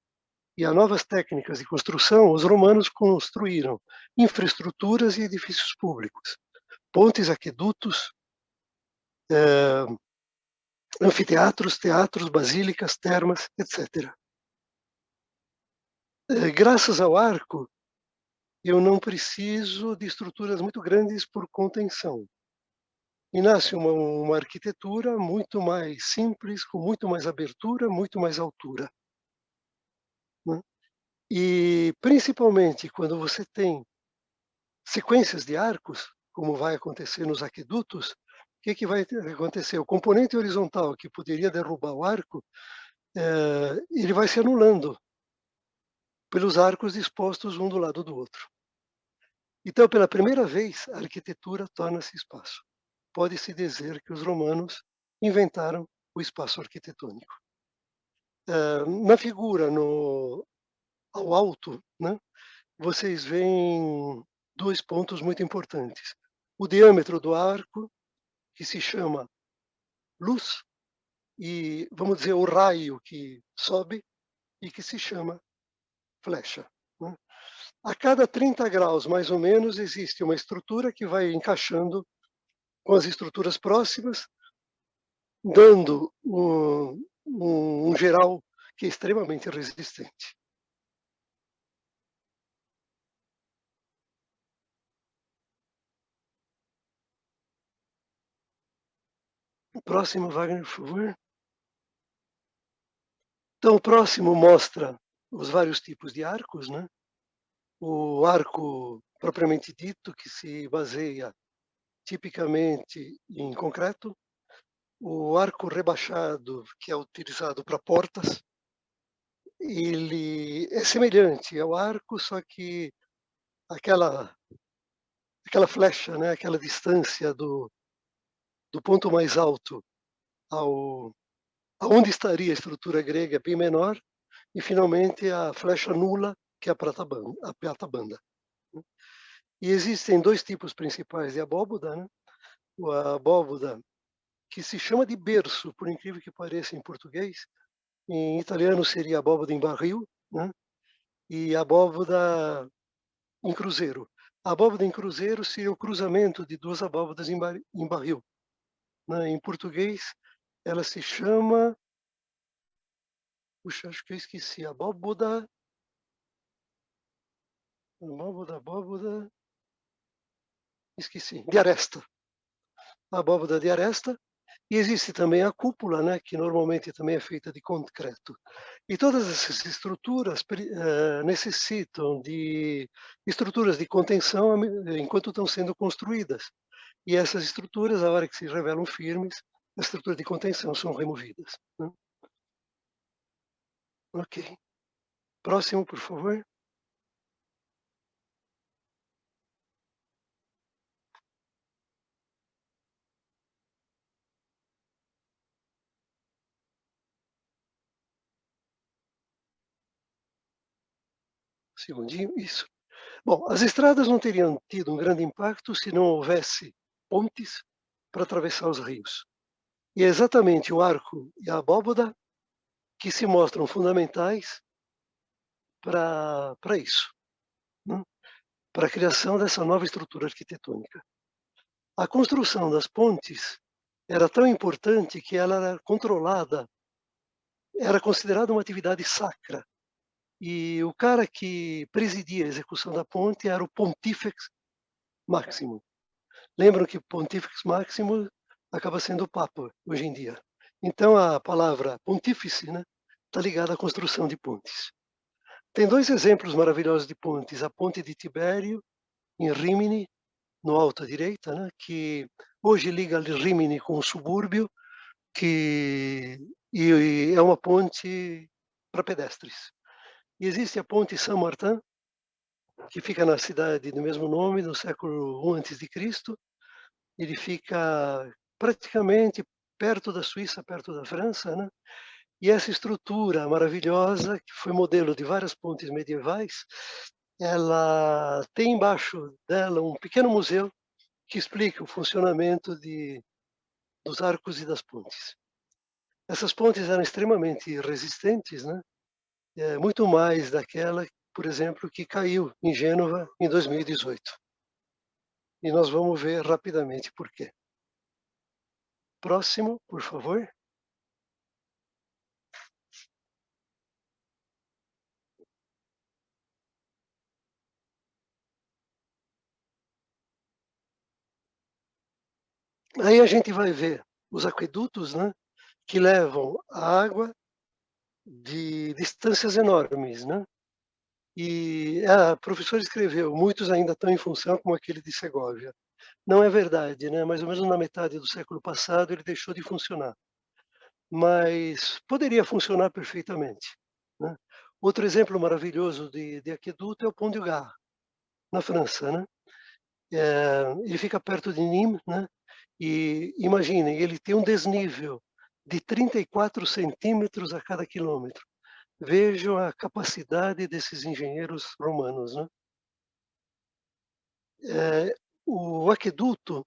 e a novas técnicas de construção, os romanos construíram infraestruturas e edifícios públicos, pontes, aquedutos, anfiteatros, teatros, basílicas, termas, etc. Graças ao arco, eu não preciso de estruturas muito grandes por contenção. E nasce uma arquitetura muito mais simples, com muito mais abertura, muito mais altura. Né? E, principalmente, quando você tem sequências de arcos, como vai acontecer nos aquedutos, o que vai acontecer? O componente horizontal que poderia derrubar o arco, ele vai se anulando pelos arcos dispostos um do lado do outro. Então, pela primeira vez, a arquitetura torna-se espaço. Pode-se dizer que os romanos inventaram o espaço arquitetônico. Na figura, ao alto, né, vocês veem 2 pontos muito importantes. O diâmetro do arco, que se chama luz, e, vamos dizer, o raio que sobe e que se chama flecha. Né? A cada 30 graus, mais ou menos, existe uma estrutura que vai encaixando com as estruturas próximas, dando um geral que é extremamente resistente. Próximo, Wagner, por favor. Então, o próximo mostra os vários tipos de arcos, né? O arco propriamente dito, que se baseia tipicamente em concreto. O arco rebaixado, que é utilizado para portas, ele é semelhante ao arco, só que aquela flecha, né? Aquela distância do ponto mais alto aonde estaria a estrutura grega é bem menor, e finalmente a flecha nula, que é a platabanda. E existem dois tipos principais de abóboda, né? A abóboda que se chama de berço, por incrível que pareça em português, em italiano seria abóboda em barril, né? E abóboda em cruzeiro. A abóboda em cruzeiro seria o cruzamento de duas abóbodas em barril, né? Em português, ela se chama... Puxa, acho que eu esqueci. Abóboda, esqueci. De aresta. A abóboda de aresta. E existe também a cúpula, né, que normalmente também é feita de concreto. E todas essas estruturas necessitam de estruturas de contenção enquanto estão sendo construídas. E essas estruturas, a hora que se revelam firmes, as estruturas de contenção são removidas, né? Ok. Próximo, por favor. Segundinho, isso. Bom, as estradas não teriam tido um grande impacto se não houvesse pontes para atravessar os rios. E é exatamente o arco e a abóboda que se mostram fundamentais para isso, né? Para a criação dessa nova estrutura arquitetônica. A construção das pontes era tão importante que ela era controlada, era considerada uma atividade sacra. E o cara que presidia a execução da ponte era o Pontífex Máximo. Lembram que Pontífex Máximo acaba sendo o Papa hoje em dia. Então a palavra pontífice, né, está ligada à construção de pontes. Tem dois exemplos maravilhosos de pontes. A ponte de Tibério, em Rímini, no alto à direita, né, que hoje liga Rímini com o subúrbio, e é uma ponte para pedestres. E existe a ponte Saint-Martin, que fica na cidade do mesmo nome, no século I a.C. Ele fica praticamente perto da Suíça, perto da França, né? E essa estrutura maravilhosa, que foi modelo de várias pontes medievais, ela tem embaixo dela um pequeno museu que explica o funcionamento dos arcos e das pontes. Essas pontes eram extremamente resistentes, né? Muito mais daquela, por exemplo, que caiu em Gênova em 2018. E nós vamos ver rapidamente por quê. Próximo, por favor. Aí a gente vai ver os aquedutos, né, que levam a água de distâncias enormes, né? E a professora escreveu, muitos ainda estão em função, como aquele de Segóvia. Não é verdade, né? Mais ou menos na metade do século passado ele deixou de funcionar. Mas poderia funcionar perfeitamente, né? Outro exemplo maravilhoso de aqueduto é o Pont du Gard, na França, né? Ele fica perto de Nîmes, né? E imaginem, ele tem um desnível de 34 centímetros a cada quilômetro. Vejam a capacidade desses engenheiros romanos, né? O aqueduto,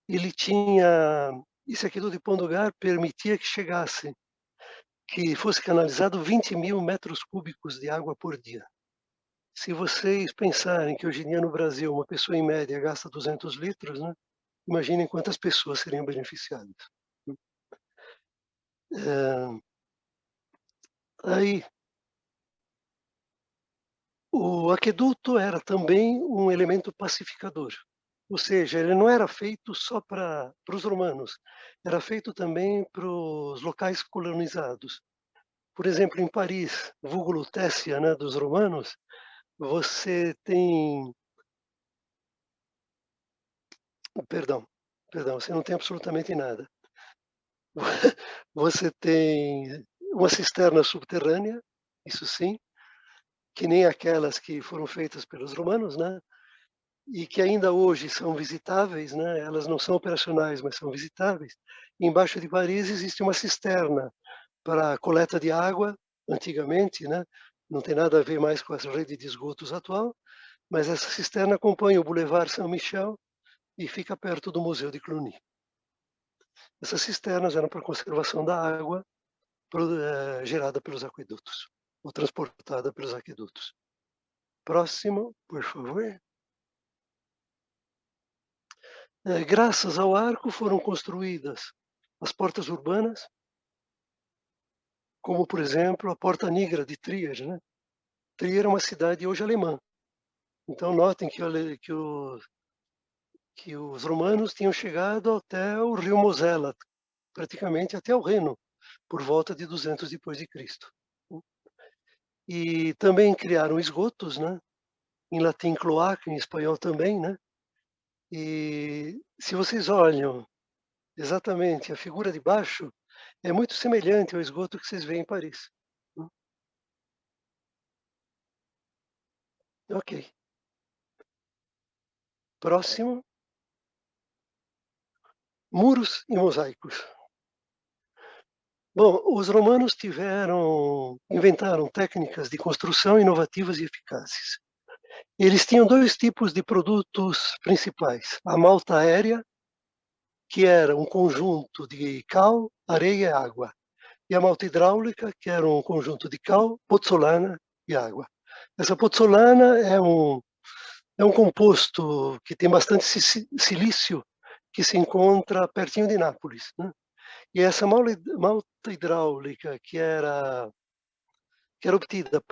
ele tinha... Esse aqueduto de Pont du Gard permitia que fosse canalizado 20.000 metros cúbicos de água por dia. Se vocês pensarem que hoje em dia no Brasil uma pessoa em média gasta 200 litros, né? Imaginem quantas pessoas seriam beneficiadas. Aí, o aqueduto era também um elemento pacificador. Ou seja, ele não era feito só para os romanos, era feito também para os locais colonizados. Por exemplo, em Paris, vulgo Lutécia, né, dos romanos, você tem, perdão, você não tem absolutamente nada. Você tem uma cisterna subterrânea, isso sim, que nem aquelas que foram feitas pelos romanos, né? E que ainda hoje são visitáveis, né? Elas não são operacionais, mas são visitáveis. E embaixo de Paris existe uma cisterna para coleta de água, antigamente, né? Não tem nada a ver mais com a rede de esgotos atual, mas essa cisterna acompanha o Boulevard Saint-Michel e fica perto do Museu de Cluny. Essas cisternas eram para conservação da água gerada pelos aquedutos, ou transportada pelos aquedutos. Próximo, por favor. Graças ao arco foram construídas as portas urbanas, como, por exemplo, a Porta Nigra de Trier. Né? Trier é uma cidade hoje alemã. Então, notem que os romanos tinham chegado até o rio Mosela, praticamente até o Reno, por volta de 200 depois de Cristo. E também criaram esgotos, né? Em latim cloaca, em espanhol também, né? E se vocês olham exatamente a figura de baixo, é muito semelhante ao esgoto que vocês veem em Paris. Ok. Próximo. Muros e mosaicos. Bom, os romanos inventaram técnicas de construção inovativas e eficazes. Eles tinham dois tipos de produtos principais: a malta aérea, que era um conjunto de cal, areia e água, e a malta hidráulica, que era um conjunto de cal, pozzolana e água. Essa pozzolana é um composto que tem bastante silício, que se encontra pertinho de Nápoles. Né? E essa malta hidráulica que era obtida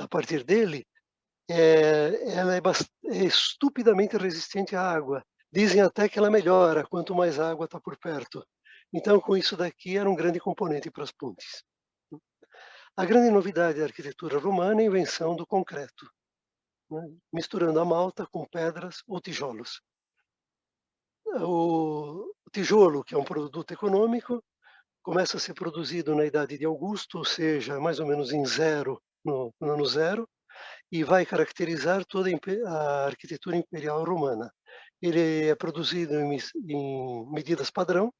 a partir dele, ela é estupidamente resistente à água. Dizem até que ela melhora quanto mais água está por perto. Então, com isso daqui, era um grande componente para as pontes. A grande novidade da arquitetura romana é a invenção do concreto, né? Misturando a malta com pedras ou tijolos. O tijolo, que é um produto econômico, começa a ser produzido na idade de Augusto, ou seja, mais ou menos no ano zero, e vai caracterizar toda a arquitetura imperial romana. Ele é produzido em medidas padrão,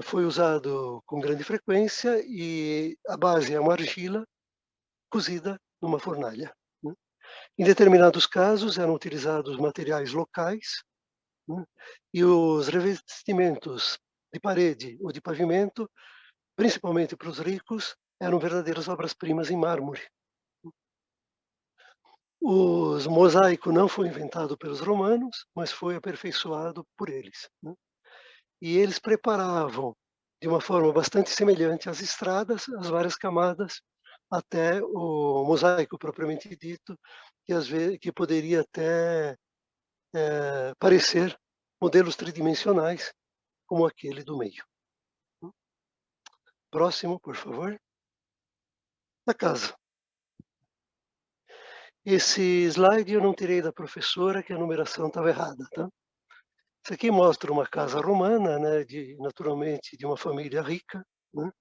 foi usado com grande frequência e a base é uma argila cozida numa fornalha. Né? Em determinados casos eram utilizados materiais locais, né? E os revestimentos de parede ou de pavimento, principalmente para os ricos, eram verdadeiras obras-primas em mármore. O mosaico não foi inventado pelos romanos, mas foi aperfeiçoado por eles. Né? E eles preparavam, de uma forma bastante semelhante às estradas, as várias camadas, até o mosaico propriamente dito, que às vezes que poderia até parecer modelos tridimensionais, como aquele do meio. Próximo, por favor. A casa. Esse slide eu não tirei da professora, que a numeração estava errada, tá? Isso aqui mostra uma casa romana, né, naturalmente de uma família rica, né?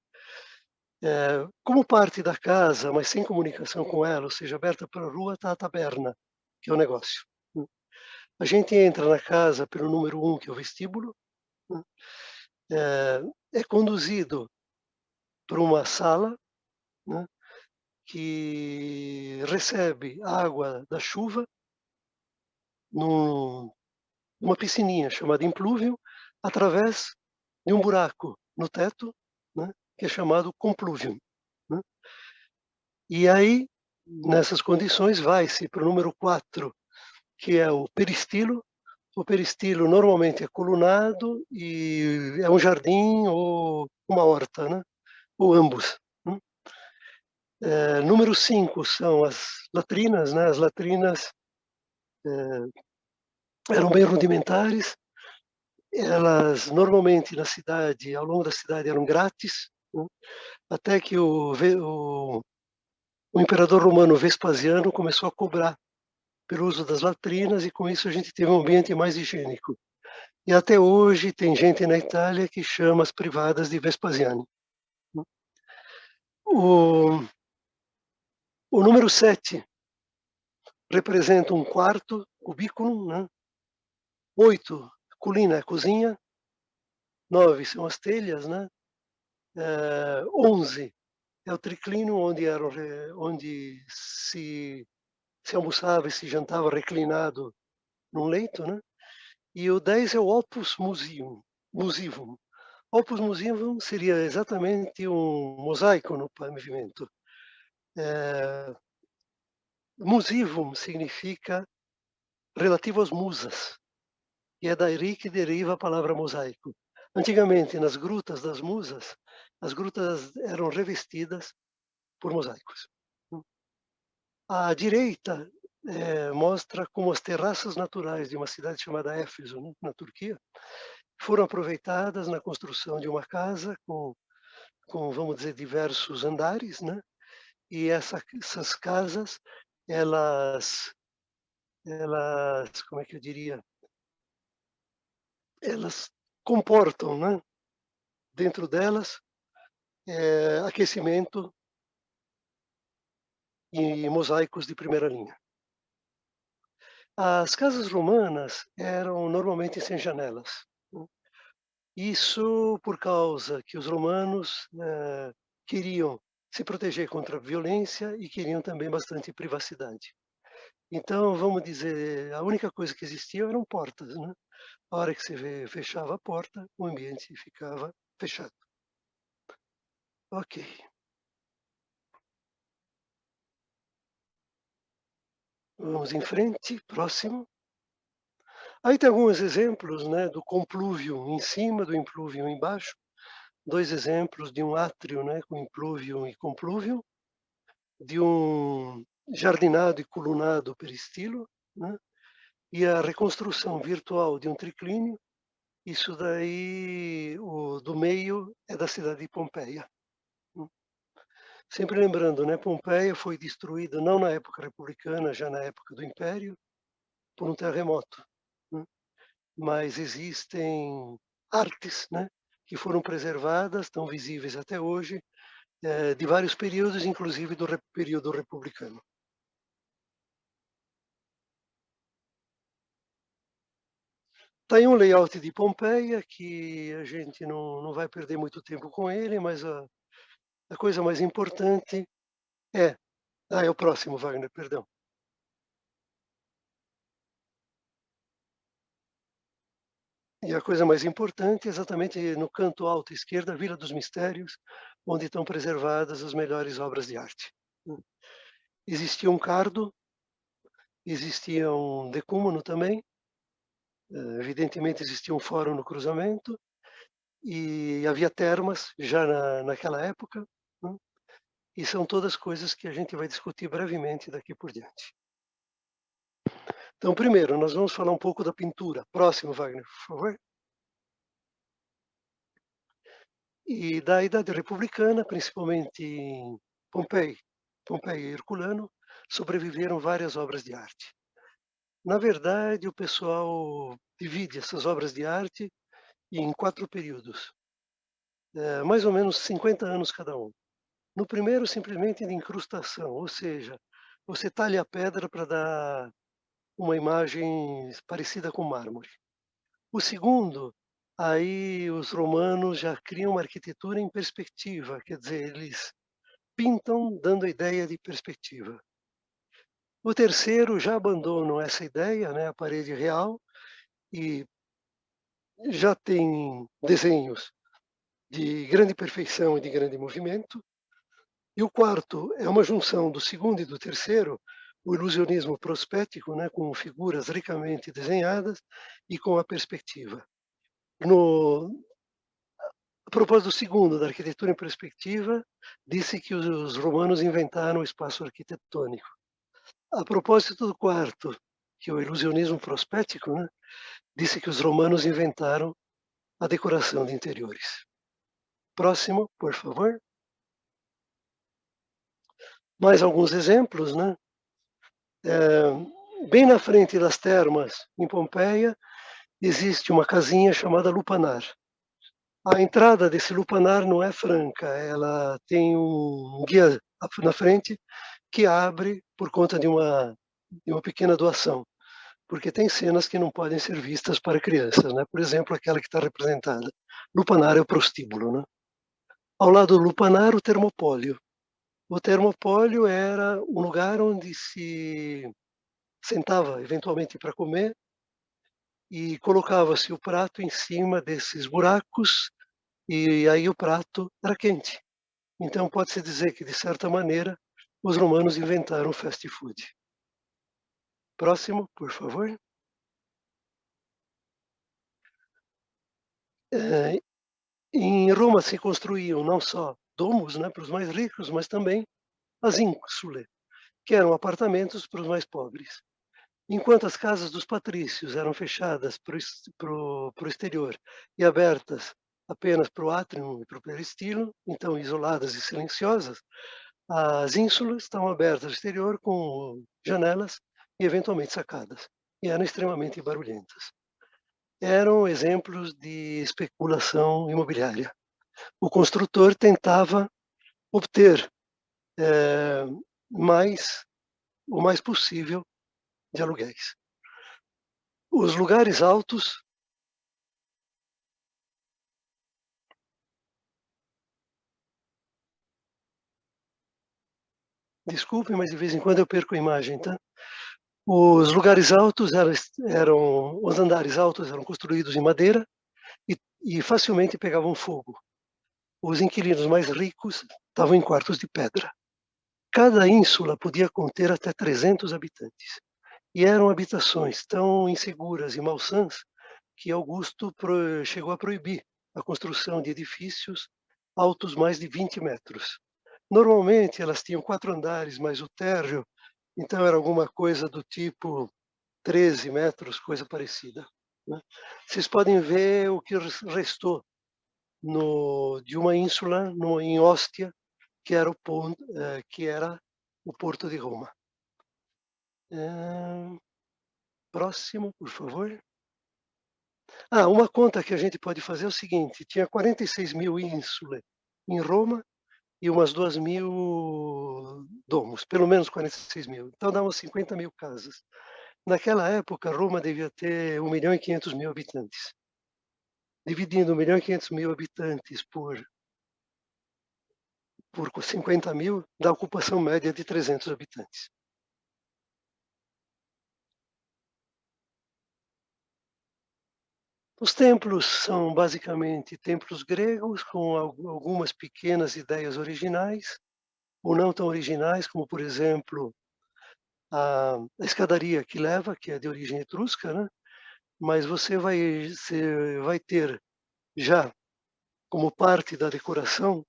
Como parte da casa, mas sem comunicação com ela, ou seja, aberta para a rua, está a taberna, que é o negócio. Né? A gente entra na casa pelo número 1, que é o vestíbulo, né? É conduzido para uma sala, né, que recebe água da chuva numa piscininha chamada implúvio, através de um buraco no teto, né, que é chamado compluvium. Né? E aí, nessas condições, vai-se para o número 4, que é o peristilo. O peristilo normalmente é colunado e é um jardim ou uma horta, né? Ou ambos. Né? Número 5 são as latrinas, né? As latrinas eram bem rudimentares. Elas, normalmente, na cidade, ao longo da cidade, eram grátis, né? Até que o imperador romano Vespasiano começou a cobrar pelo uso das latrinas, e com isso a gente teve um ambiente mais higiênico. E até hoje tem gente na Itália que chama as privadas de Vespasiani. O, o número 7 representa um quarto cubículo, né? 8, colina, cozinha. 9 são as telhas, né? 11 é o triclínio, onde se almoçava e se jantava reclinado num leito, né? E o 10 é o opus musivum. Opus musivum seria exatamente um mosaico no pavimento. Musivum significa relativo às musas, e é daí que deriva a palavra mosaico. Antigamente, nas grutas das musas, as grutas eram revestidas por mosaicos. À direita mostra como as terraças naturais de uma cidade chamada Éfeso, né, na Turquia, foram aproveitadas na construção de uma casa com, vamos dizer, diversos andares, né? E essas casas, elas, como é que eu diria, elas comportam, né, dentro delas, aquecimento e mosaicos de primeira linha. As casas romanas eram normalmente sem janelas, né? Isso por causa que os romanos queriam se proteger contra a violência e queriam também bastante privacidade. Então, vamos dizer, a única coisa que existia eram portas, né? A hora que você fechava a porta, o ambiente ficava fechado. Ok. Vamos em frente, próximo. Aí tem alguns exemplos, né, do complúvio em cima, do implúvio embaixo. 2 exemplos de um átrio, né, com implúvio e complúvio, de um jardinado e colunado peristilo, né, e a reconstrução virtual de um triclínio. Isso daí, o do meio é da cidade de Pompeia. Sempre lembrando, né, Pompeia foi destruída não na época republicana, já na época do Império, por um terremoto, né? Mas existem artes, né, que foram preservadas, estão visíveis até hoje, de vários períodos, inclusive do período republicano. Está aí um layout de Pompeia que a gente não vai perder muito tempo com ele, mas a coisa mais importante é... é o próximo, Wagner, perdão. E a coisa mais importante é exatamente no canto alto à esquerda, a Vila dos Mistérios, onde estão preservadas as melhores obras de arte. Existia um cardo, existia um decúmuno também, evidentemente existia um fórum no cruzamento, e havia termas já naquela época, né? E são todas coisas que a gente vai discutir brevemente daqui por diante. Então, primeiro, nós vamos falar um pouco da pintura. Próximo, Wagner, por favor. E da Idade Republicana, principalmente em Pompeia e Herculano, sobreviveram várias obras de arte. Na verdade, o pessoal divide essas obras de arte em 4 períodos, mais ou menos 50 anos cada um. No primeiro, simplesmente de incrustação, ou seja, você talha a pedra para dar uma imagem parecida com mármore. O segundo, aí os romanos já criam uma arquitetura em perspectiva, quer dizer, eles pintam dando a ideia de perspectiva. O terceiro já abandonam essa ideia, né, a parede real, e já tem desenhos de grande perfeição e de grande movimento. E o quarto é uma junção do segundo e do terceiro, o ilusionismo prospético, né, com figuras ricamente desenhadas e com a perspectiva. A propósito do segundo, da arquitetura em perspectiva, disse que os romanos inventaram o espaço arquitetônico. A propósito do quarto, que o ilusionismo prospético, né, disse que os romanos inventaram a decoração de interiores. Próximo, por favor. Mais alguns exemplos, né? Bem na frente das termas, em Pompeia, existe uma casinha chamada lupanar. A entrada desse lupanar não é franca, ela tem um guia na frente que abre por conta de uma pequena doação, porque tem cenas que não podem ser vistas para crianças, né? Por exemplo, aquela que está representada. Lupanar é o prostíbulo, né? Ao lado do lupanar, o termopólio. O termopólio era um lugar onde se sentava eventualmente para comer e colocava-se o prato em cima desses buracos e aí o prato era quente. Então pode-se dizer que, de certa maneira, os romanos inventaram o fast food. Próximo, por favor. Em Roma se construíam não só domos, né, para os mais ricos, mas também as ínsulae, que eram apartamentos para os mais pobres. Enquanto as casas dos patrícios eram fechadas para o exterior e abertas apenas para o átrio e para o peristilo, então isoladas e silenciosas, as ínsulas estão abertas ao exterior com janelas e eventualmente sacadas, e eram extremamente barulhentas. Eram exemplos de especulação imobiliária. O construtor tentava obter o mais possível de aluguéis. Os lugares altos desculpe, mas de vez em quando eu perco a imagem, tá? Os lugares altos os andares altos eram construídos em madeira e facilmente pegavam fogo. Os inquilinos mais ricos estavam em quartos de pedra. Cada ínsula podia conter até 300 habitantes. E eram habitações tão inseguras e malsãs que Augusto chegou a proibir a construção de edifícios altos mais de 20 metros. Normalmente elas tinham 4 andares, mas o térreo, então era alguma coisa do tipo 13 metros, coisa parecida, né? Vocês podem ver o que restou de uma ínsula em Ostia, que era o porto de Roma. Próximo, por favor. Uma conta que a gente pode fazer é o seguinte: tinha 46.000 ínsulae em Roma e umas 2.000 domos, pelo menos 46.000. Então dá umas 50.000 casas. Naquela época, Roma devia ter 1.500.000 habitantes. Dividindo 1.500.000 habitantes por 50.000, dá ocupação média de 300 habitantes. Os templos são basicamente templos gregos, com algumas pequenas ideias originais, ou não tão originais, como, por exemplo, a escadaria que leva, que é de origem etrusca, né? Mas você vai ter já como parte da decoração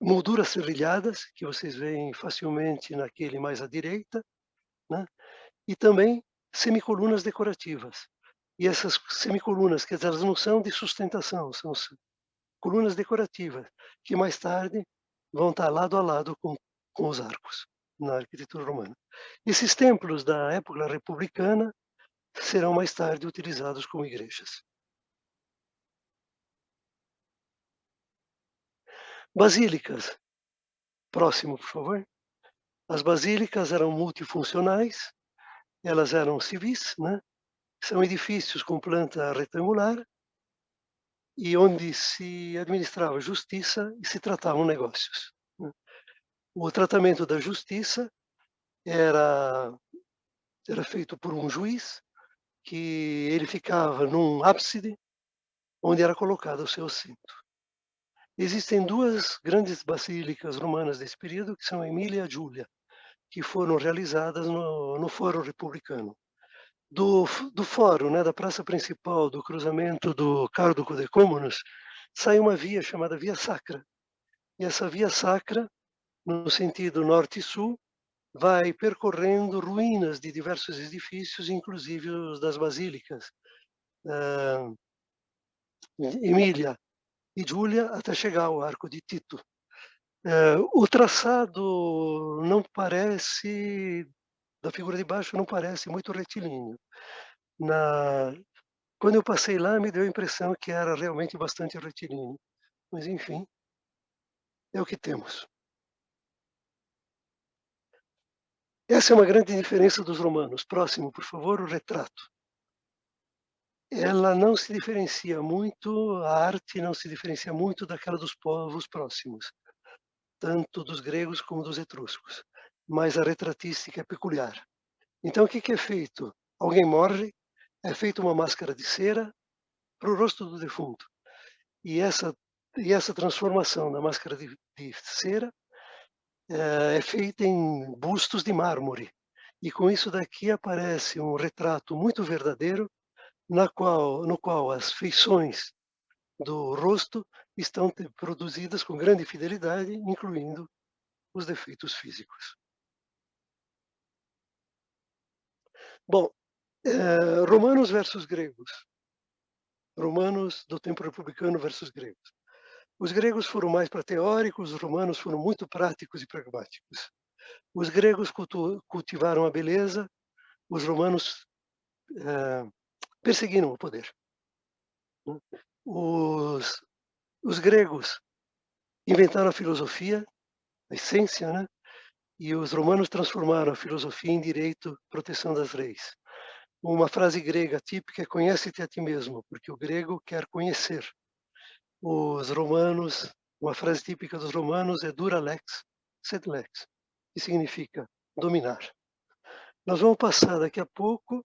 molduras serrilhadas, que vocês veem facilmente naquele mais à direita, né? E também semicolunas decorativas. E essas semicolunas, quer dizer, elas não são de sustentação, são colunas decorativas, que mais tarde vão estar lado a lado com os arcos na arquitetura romana. Esses templos da época republicana serão mais tarde utilizados como igrejas. Basílicas. Próximo, por favor. As basílicas eram multifuncionais, elas eram civis, né? São edifícios com planta retangular e onde se administrava justiça e se tratavam negócios, né? O tratamento da justiça era feito por um juiz, que ele ficava num ábside onde era colocado o seu assento. Existem 2 grandes basílicas romanas desse período, que são Emília e Júlia, que foram realizadas no Fórum Republicano. Do fórum, né, da praça principal, do cruzamento do Cardo com Decômonos, sai uma via chamada Via Sacra. E essa Via Sacra, no sentido norte e sul, vai percorrendo ruínas de diversos edifícios, inclusive os das basílicas, ah, Emília e Júlia, até chegar ao Arco de Tito. O traçado não parece, da figura de baixo, não parece muito retilíneo. Quando eu passei lá, me deu a impressão que era realmente bastante retilíneo. Mas, enfim, é o que temos. Essa é uma grande diferença dos romanos. Próximo, por favor, o retrato. Ela não se diferencia muito, a arte não se diferencia muito daquela dos povos próximos, tanto dos gregos como dos etruscos, mas a retratística é peculiar. Então, o que que é feito? Alguém morre, é feita uma máscara de cera para o rosto do defunto. E essa transformação da máscara de cera é feita em bustos de mármore. E com isso daqui aparece um retrato muito verdadeiro, no qual as feições do rosto estão produzidas com grande fidelidade, incluindo os defeitos físicos. Bom, romanos versus gregos. Romanos do tempo republicano versus gregos. Os gregos foram mais para teóricos, os romanos foram muito práticos e pragmáticos. Os gregos cultivaram a beleza, os romanos perseguiram o poder. Os gregos inventaram a filosofia, a essência, né? E os romanos transformaram a filosofia em direito, proteção das leis. Uma frase grega típica é conhece-te a ti mesmo, porque o grego quer conhecer. Os romanos, uma frase típica dos romanos é dura lex, sed lex, que significa dominar. Nós vamos passar daqui a pouco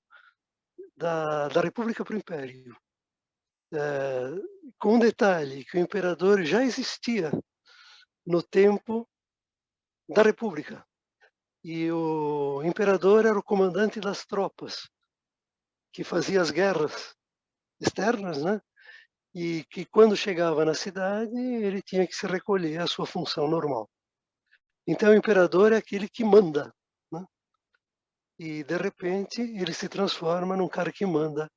da República para o Império. Com um detalhe, que o imperador já existia no tempo da República. E o imperador era o comandante das tropas, que fazia as guerras externas, né? E que quando chegava na cidade, ele tinha que se recolher à sua função normal. Então o imperador é aquele que manda, né? E de repente ele se transforma num cara que manda,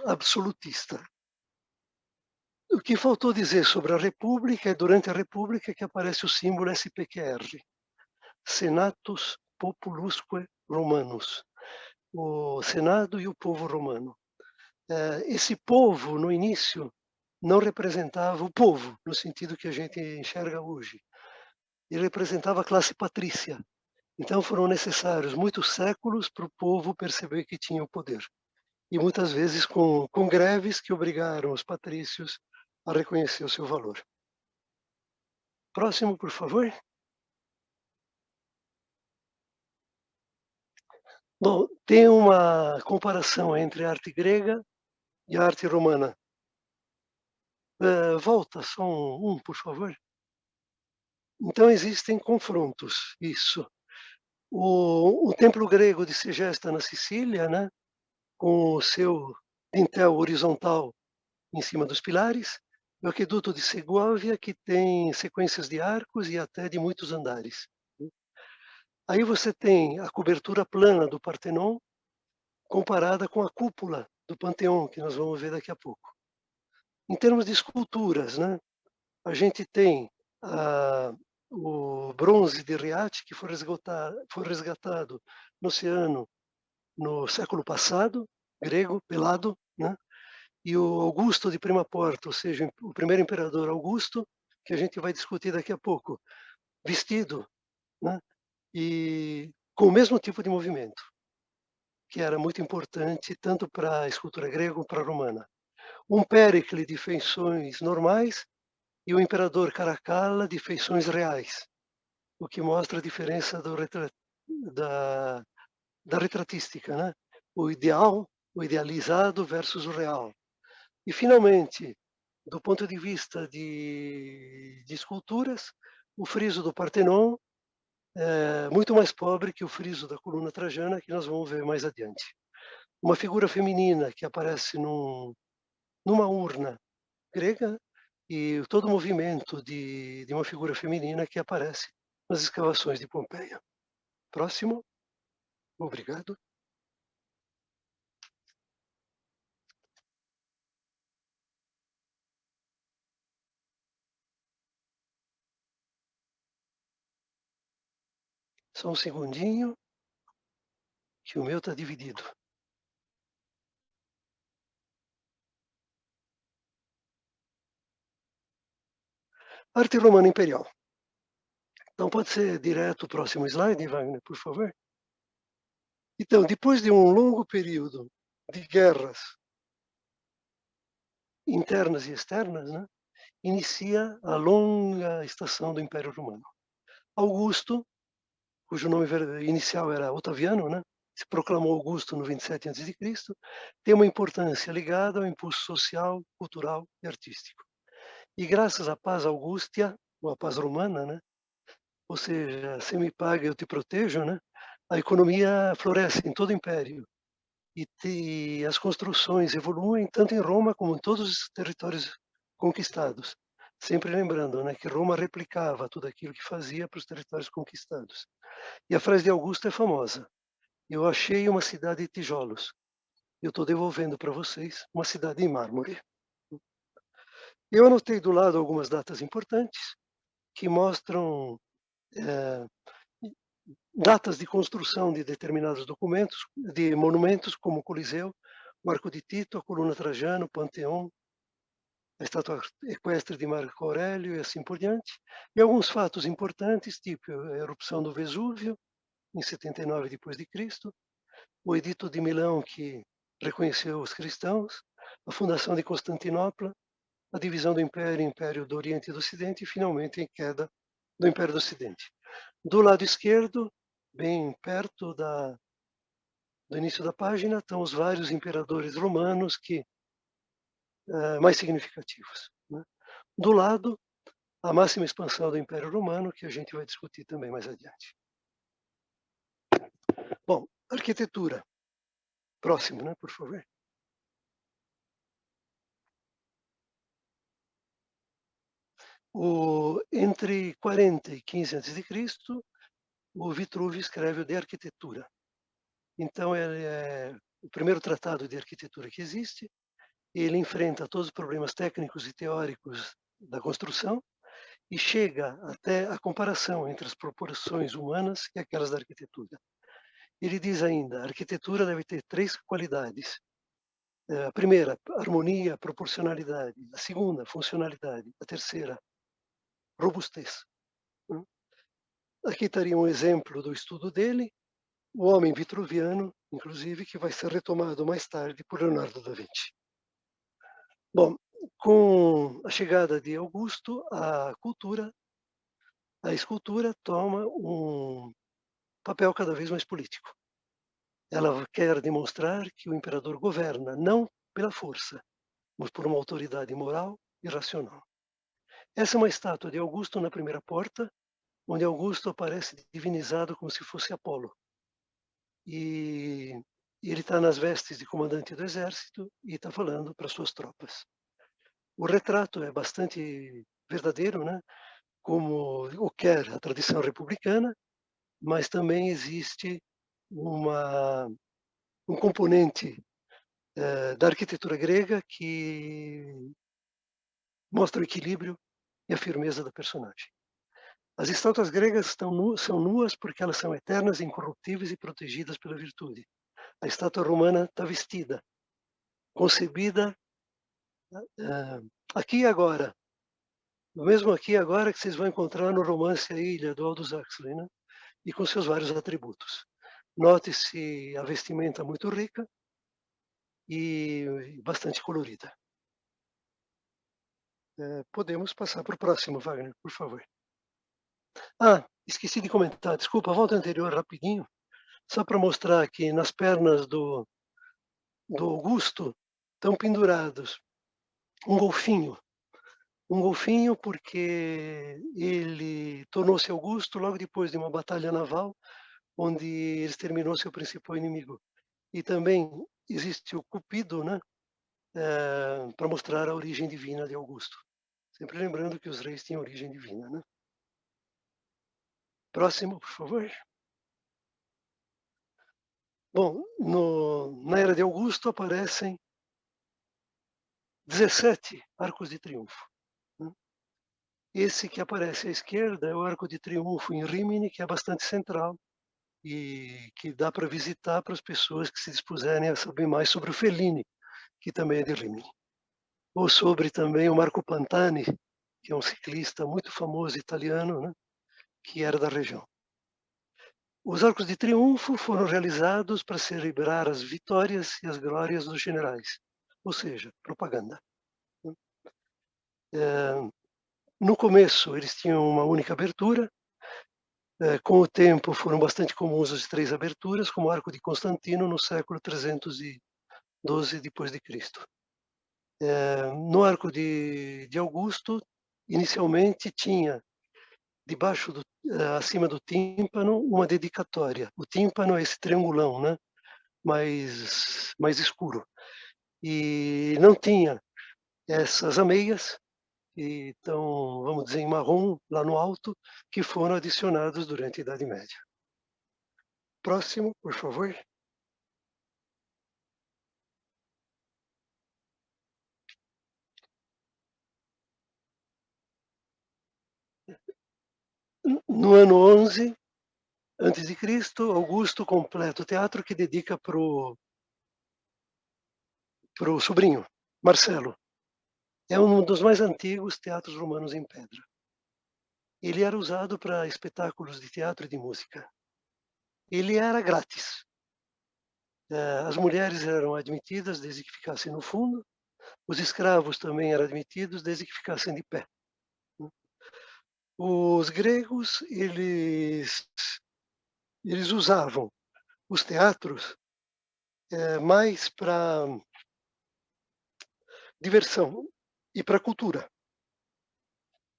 absolutista. O que faltou dizer sobre a República é durante a República que aparece o símbolo SPQR, Senatus Populusque Romanus, o Senado e o povo romano. Esse povo, no início, não representava o povo, no sentido que a gente enxerga hoje. Ele representava a classe patrícia. Então foram necessários muitos séculos para o povo perceber que tinha o poder. E muitas vezes com greves que obrigaram os patrícios a reconhecer o seu valor. Próximo, por favor. Bom, tem uma comparação entre a arte grega e a arte romana. Volta só por favor. Então existem confrontos, isso. O templo grego de Segesta na Sicília, né, com o seu dintel horizontal em cima dos pilares, o aqueduto de Segóvia, que tem sequências de arcos e até de muitos andares. Aí você tem a cobertura plana do Partenon, comparada com a cúpula do Panteão, que nós vamos ver daqui a pouco. Em termos de esculturas, né, a gente tem o bronze de Riace, que foi resgatado no oceano no século passado, grego, pelado, né? E o Augusto de Prima Porta, ou seja, o primeiro imperador Augusto, que a gente vai discutir daqui a pouco, vestido, né? E com o mesmo tipo de movimento, que era muito importante tanto para a escultura grega como para a romana. Um Péricle de feições normais e o imperador Caracalla de feições reais, o que mostra a diferença da retratística, né? O ideal, o idealizado versus o real. E, finalmente, do ponto de vista de esculturas, o friso do Partenon é muito mais pobre que o friso da coluna trajana, que nós vamos ver mais adiante. Uma figura feminina que aparece numa urna grega e todo o movimento de uma figura feminina que aparece nas escavações de Pompeia. Próximo. Obrigado. Só um segundinho, que o meu está dividido. Arte romana imperial. Então, pode ser direto o próximo slide, Wagner, por favor? Então, depois de um longo período de guerras internas e externas, né, inicia a longa estação do Império Romano. Augusto, cujo nome inicial era Otaviano, né, se proclamou Augusto no 27 a.C., tem uma importância ligada ao impulso social, cultural e artístico. E graças à paz augustia, ou à paz romana, né, ou seja, se me paga eu te protejo, né, a economia floresce em todo o Império. E as construções evoluem tanto em Roma como em todos os territórios conquistados. Sempre lembrando, né, que Roma replicava tudo aquilo que fazia para os territórios conquistados. E a frase de Augusto é famosa. Eu achei uma cidade de tijolos. Eu estou devolvendo para vocês uma cidade em mármore. Eu anotei do lado algumas datas importantes que mostram datas de construção de determinados documentos, de monumentos como o Coliseu, o Arco de Tito, a Coluna Trajana, o Panteão, a estátua equestre de Marco Aurélio e assim por diante, e alguns fatos importantes, tipo a erupção do Vesúvio, em 79 depois de Cristo, o Edito de Milão, que reconheceu os cristãos, a fundação de Constantinopla, a divisão do Império do Oriente e do Ocidente, e finalmente a queda do Império do Ocidente. Do lado esquerdo, bem perto do início da página, estão os vários imperadores romanos mais significativos, né? Do lado, a máxima expansão do Império Romano, que a gente vai discutir também mais adiante. Bom, arquitetura. Próximo, né, por favor. Entre 40 e 15 a.C., o Vitruvio escreve o De Arquitetura. Então, ele é o primeiro tratado de arquitetura que existe. Ele enfrenta todos os problemas técnicos e teóricos da construção e chega até a comparação entre as proporções humanas e aquelas da arquitetura. Ele diz ainda, a arquitetura deve ter 3 qualidades. A primeira, harmonia, proporcionalidade. A segunda, funcionalidade. A terceira, robustez. Aqui estaria um exemplo do estudo dele, o homem vitruviano, inclusive, que vai ser retomado mais tarde por Leonardo da Vinci. Bom, com a chegada de Augusto, a escultura toma um papel cada vez mais político. Ela quer demonstrar que o imperador governa não pela força, mas por uma autoridade moral e racional. Essa é uma estátua de Augusto na primeira porta, onde Augusto aparece divinizado como se fosse Apolo. E ele está nas vestes de comandante do exército e está falando para suas tropas. O retrato é bastante verdadeiro, né? Como o quer a tradição republicana, mas também existe um componente da arquitetura grega que mostra o equilíbrio e a firmeza da personagem. As estátuas gregas são nuas porque elas são eternas, incorruptíveis e protegidas pela virtude. A estátua romana está vestida, concebida aqui e agora. Mesmo aqui e agora que vocês vão encontrar no romance A Ilha, do Aldous Huxley, né? E com seus vários atributos. Note-se a vestimenta muito rica e bastante colorida. Podemos passar para o próximo, Wagner, por favor. Esqueci de comentar, desculpa, volta anterior rapidinho, só para mostrar que nas pernas do Augusto estão pendurados um golfinho porque ele tornou-se Augusto logo depois de uma batalha naval, onde ele exterminou seu principal inimigo. E também existe o Cupido, né, para mostrar a origem divina de Augusto. Sempre lembrando que os reis tinham origem divina, né? Próximo, por favor. Bom, na era de Augusto aparecem 17 arcos de triunfo, né? Esse que aparece à esquerda é o arco de triunfo em Rímini, que é bastante central e que dá para visitar para as pessoas que se dispuserem a saber mais sobre o Fellini, que também é de Rímini. Ou sobre também o Marco Pantani, que é um ciclista muito famoso italiano, né, que era da região. Os arcos de triunfo foram realizados para celebrar as vitórias e as glórias dos generais, ou seja, propaganda. No começo, eles tinham uma única abertura. Com o tempo, foram bastante comuns as 3 aberturas, como o Arco de Constantino, no século 312 depois de Cristo. No Arco de Augusto, inicialmente tinha debaixo acima do tímpano, uma dedicatória. O tímpano é esse triangulão, né, mais escuro. E não tinha essas ameias, que estão, vamos dizer, em marrom, lá no alto, que foram adicionados durante a Idade Média. Próximo, por favor. No ano 11 antes de Cristo, Augusto completa o teatro que dedica para o sobrinho, Marcelo. É um dos mais antigos teatros romanos em pedra. Ele era usado para espetáculos de teatro e de música. Ele era grátis. As mulheres eram admitidas desde que ficassem no fundo, os escravos também eram admitidos desde que ficassem de pé. Os gregos, eles usavam os teatros mais para diversão e para cultura.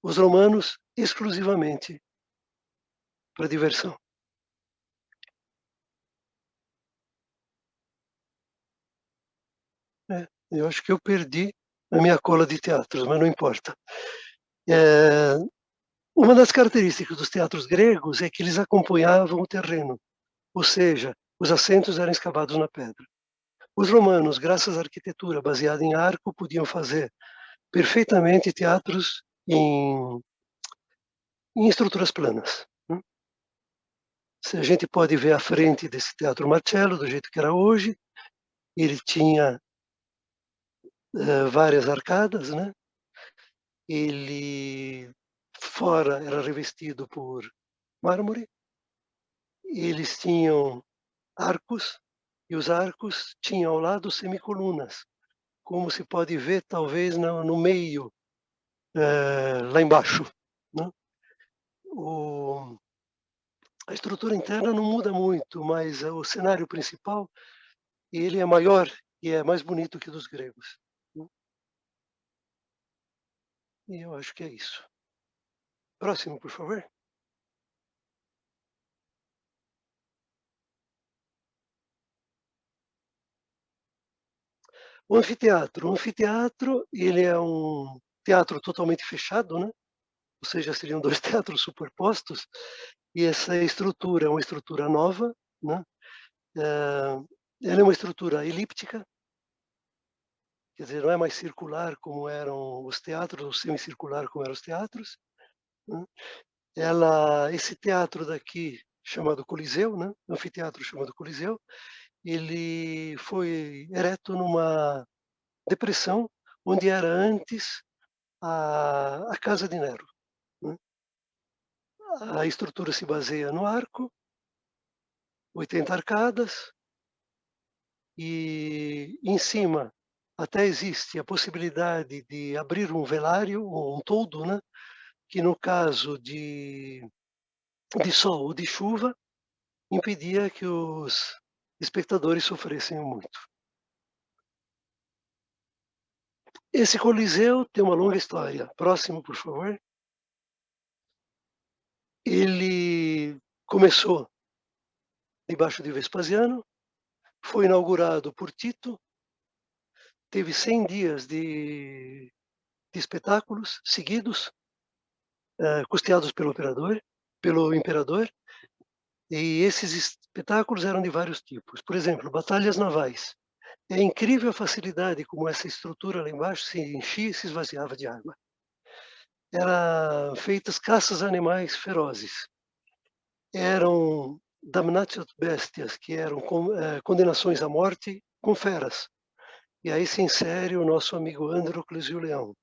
Os romanos, exclusivamente para diversão. Eu acho que eu perdi a minha cola de teatros, mas não importa. Uma das características dos teatros gregos é que eles acompanhavam o terreno, ou seja, os assentos eram escavados na pedra. Os romanos, graças à arquitetura baseada em arco, podiam fazer perfeitamente teatros em estruturas planas. Se a gente pode ver a frente desse Teatro Marcello, do jeito que era hoje, ele tinha várias arcadas, né? Ele fora era revestido por mármore, eles tinham arcos, e os arcos tinham ao lado semicolunas, como se pode ver talvez no meio, lá embaixo, né? A estrutura interna não muda muito, mas o cenário principal, ele é maior e é mais bonito que o dos gregos, né? E eu acho que é isso. Próximo, por favor. O anfiteatro. O anfiteatro, ele é um teatro totalmente fechado, né? Ou seja, seriam 2 teatros superpostos, e essa estrutura é uma estrutura nova, né? Ela é uma estrutura elíptica, quer dizer, não é mais circular como eram os teatros, ou semicircular como eram os teatros, né? Esse teatro daqui, chamado Coliseu, né? Anfiteatro chamado Coliseu, ele foi ereto numa depressão onde era antes a casa de Nero, né? A estrutura se baseia no arco, 80 arcadas, e em cima até existe a possibilidade de abrir um velário, ou um toldo, né? Que no caso de sol ou de chuva, impedia que os espectadores sofressem muito. Esse Coliseu tem uma longa história. Próximo, por favor. Ele começou debaixo de Vespasiano, foi inaugurado por Tito, teve 100 dias de espetáculos seguidos, custeados pelo imperador, e esses espetáculos eram de vários tipos. Por exemplo, batalhas navais. É incrível a facilidade como essa estrutura lá embaixo se enchia e se esvaziava de água. Eram feitas caças a animais ferozes. Eram damnatio bestias, que eram condenações à morte com feras. E aí se insere o nosso amigo Androcles e o leão.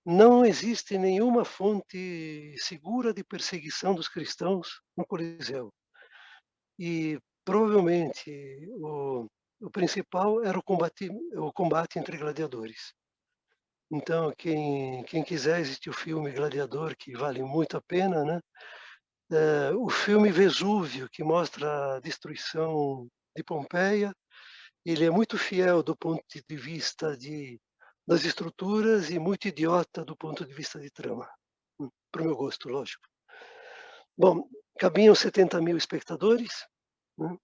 Não existe nenhuma fonte segura de perseguição dos cristãos no Coliseu. E provavelmente o principal era o combate entre gladiadores. Então, quem quiser, existe o filme Gladiador, que vale muito a pena, né? O filme Vesúvio, que mostra a destruição de Pompeia, ele é muito fiel do ponto de vista das estruturas e muito idiota do ponto de vista de trama. Para o meu gosto, lógico. Bom, cabiam 70.000 espectadores, né?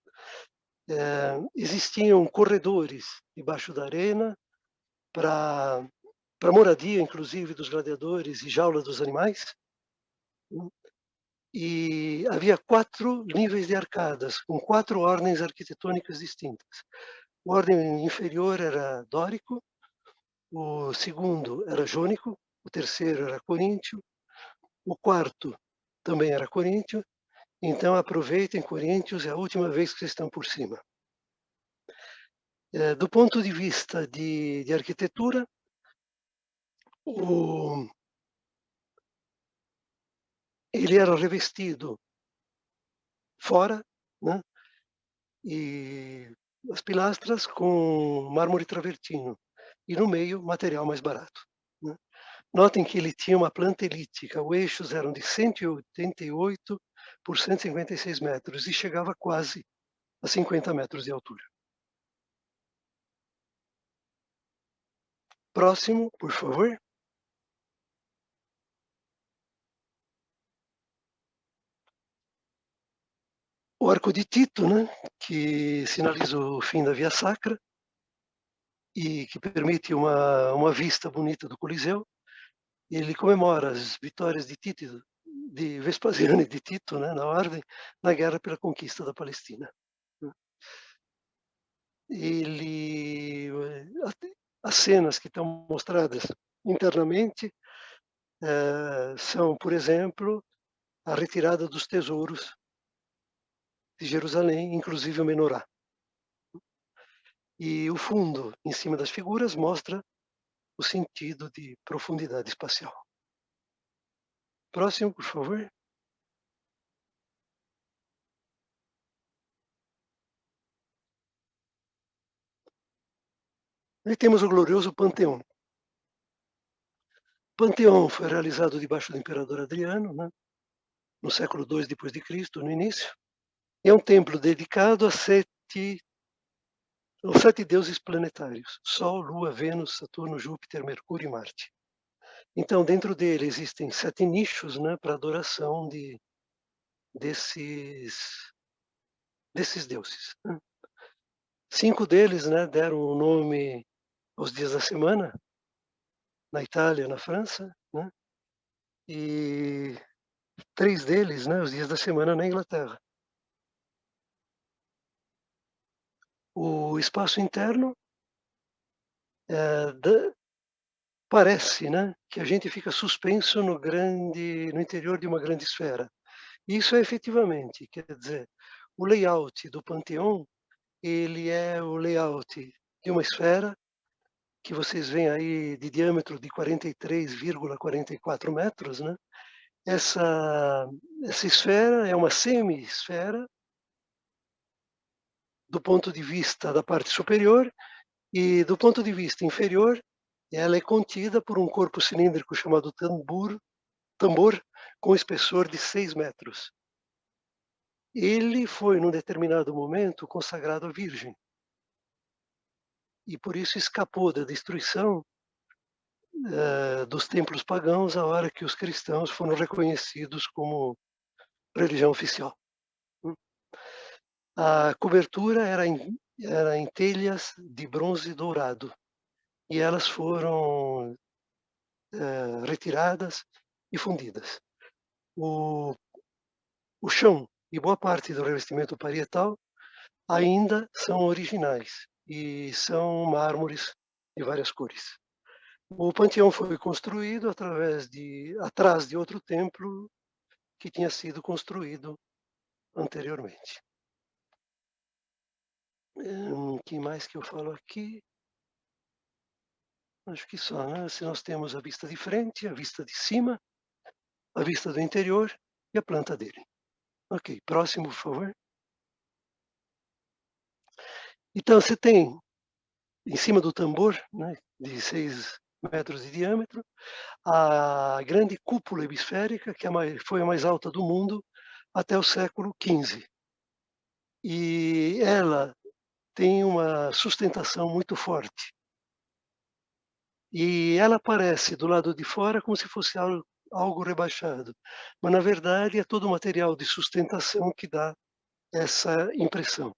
Existiam corredores debaixo da arena para moradia, inclusive, dos gladiadores e jaula dos animais. Né? E havia 4 níveis de arcadas, com 4 ordens arquitetônicas distintas. A ordem inferior era dórico, o segundo era jônico, o terceiro era coríntio, o quarto também era coríntio. Então aproveitem, coríntios, é a última vez que vocês estão por cima. Do ponto de vista de arquitetura, ele era revestido fora, né? E as pilastras com mármore travertino, e no meio, material mais barato. Né? Notem que ele tinha uma planta elíptica, os eixos eram de 188 por 156 metros e chegava quase a 50 metros de altura. Próximo, por favor. O arco de Tito, né, que sinaliza o fim da Via Sacra e que permite uma vista bonita do Coliseu. Ele comemora as vitórias de Tito, de Vespasiano e de Tito, né, na ordem, na guerra pela conquista da Palestina. As cenas que estão mostradas internamente são, por exemplo, a retirada dos tesouros de Jerusalém, inclusive o menorá. E o fundo, em cima das figuras, mostra o sentido de profundidade espacial. Próximo, por favor. E temos o glorioso Panteão. O Panteão foi realizado debaixo do imperador Adriano, né, no século II depois de Cristo, no início. É um templo dedicado aos 7 deuses planetários: Sol, Lua, Vênus, Saturno, Júpiter, Mercúrio e Marte. Então, dentro dele existem 7 nichos, né, para adoração desses deuses. Né? 5 deles, né, deram o nome aos dias da semana, na Itália, na França, né? E 3 deles, né, os dias da semana na Inglaterra. O espaço interno parece, né, que a gente fica suspenso no interior de uma grande esfera. Isso é efetivamente, quer dizer, o layout do Panteão, ele é o layout de uma esfera que vocês veem aí de diâmetro de 43,44 metros, né? Essa esfera é uma semi-esfera do ponto de vista da parte superior, e do ponto de vista inferior, ela é contida por um corpo cilíndrico chamado tambor, com espessor de 6 metros. Ele foi, num determinado momento, consagrado à Virgem. E por isso escapou da destruição dos templos pagãos a hora que os cristãos foram reconhecidos como religião oficial. A cobertura era em telhas de bronze dourado, e elas foram retiradas e fundidas. O chão e boa parte do revestimento parietal ainda são originais e são mármores de várias cores. O panteão foi construído atrás de outro templo que tinha sido construído anteriormente. O que mais que eu falo aqui? Acho que só, né? Se nós temos a vista de frente, a vista de cima, a vista do interior e a planta dele. Ok, próximo, por favor. Então, você tem, em cima do tambor, né, de 6 metros de diâmetro, a grande cúpula hemisférica, que foi a mais alta do mundo até o século XV. E ela tem uma sustentação muito forte. E ela aparece do lado de fora como se fosse algo rebaixado, mas na verdade é todo o material de sustentação que dá essa impressão.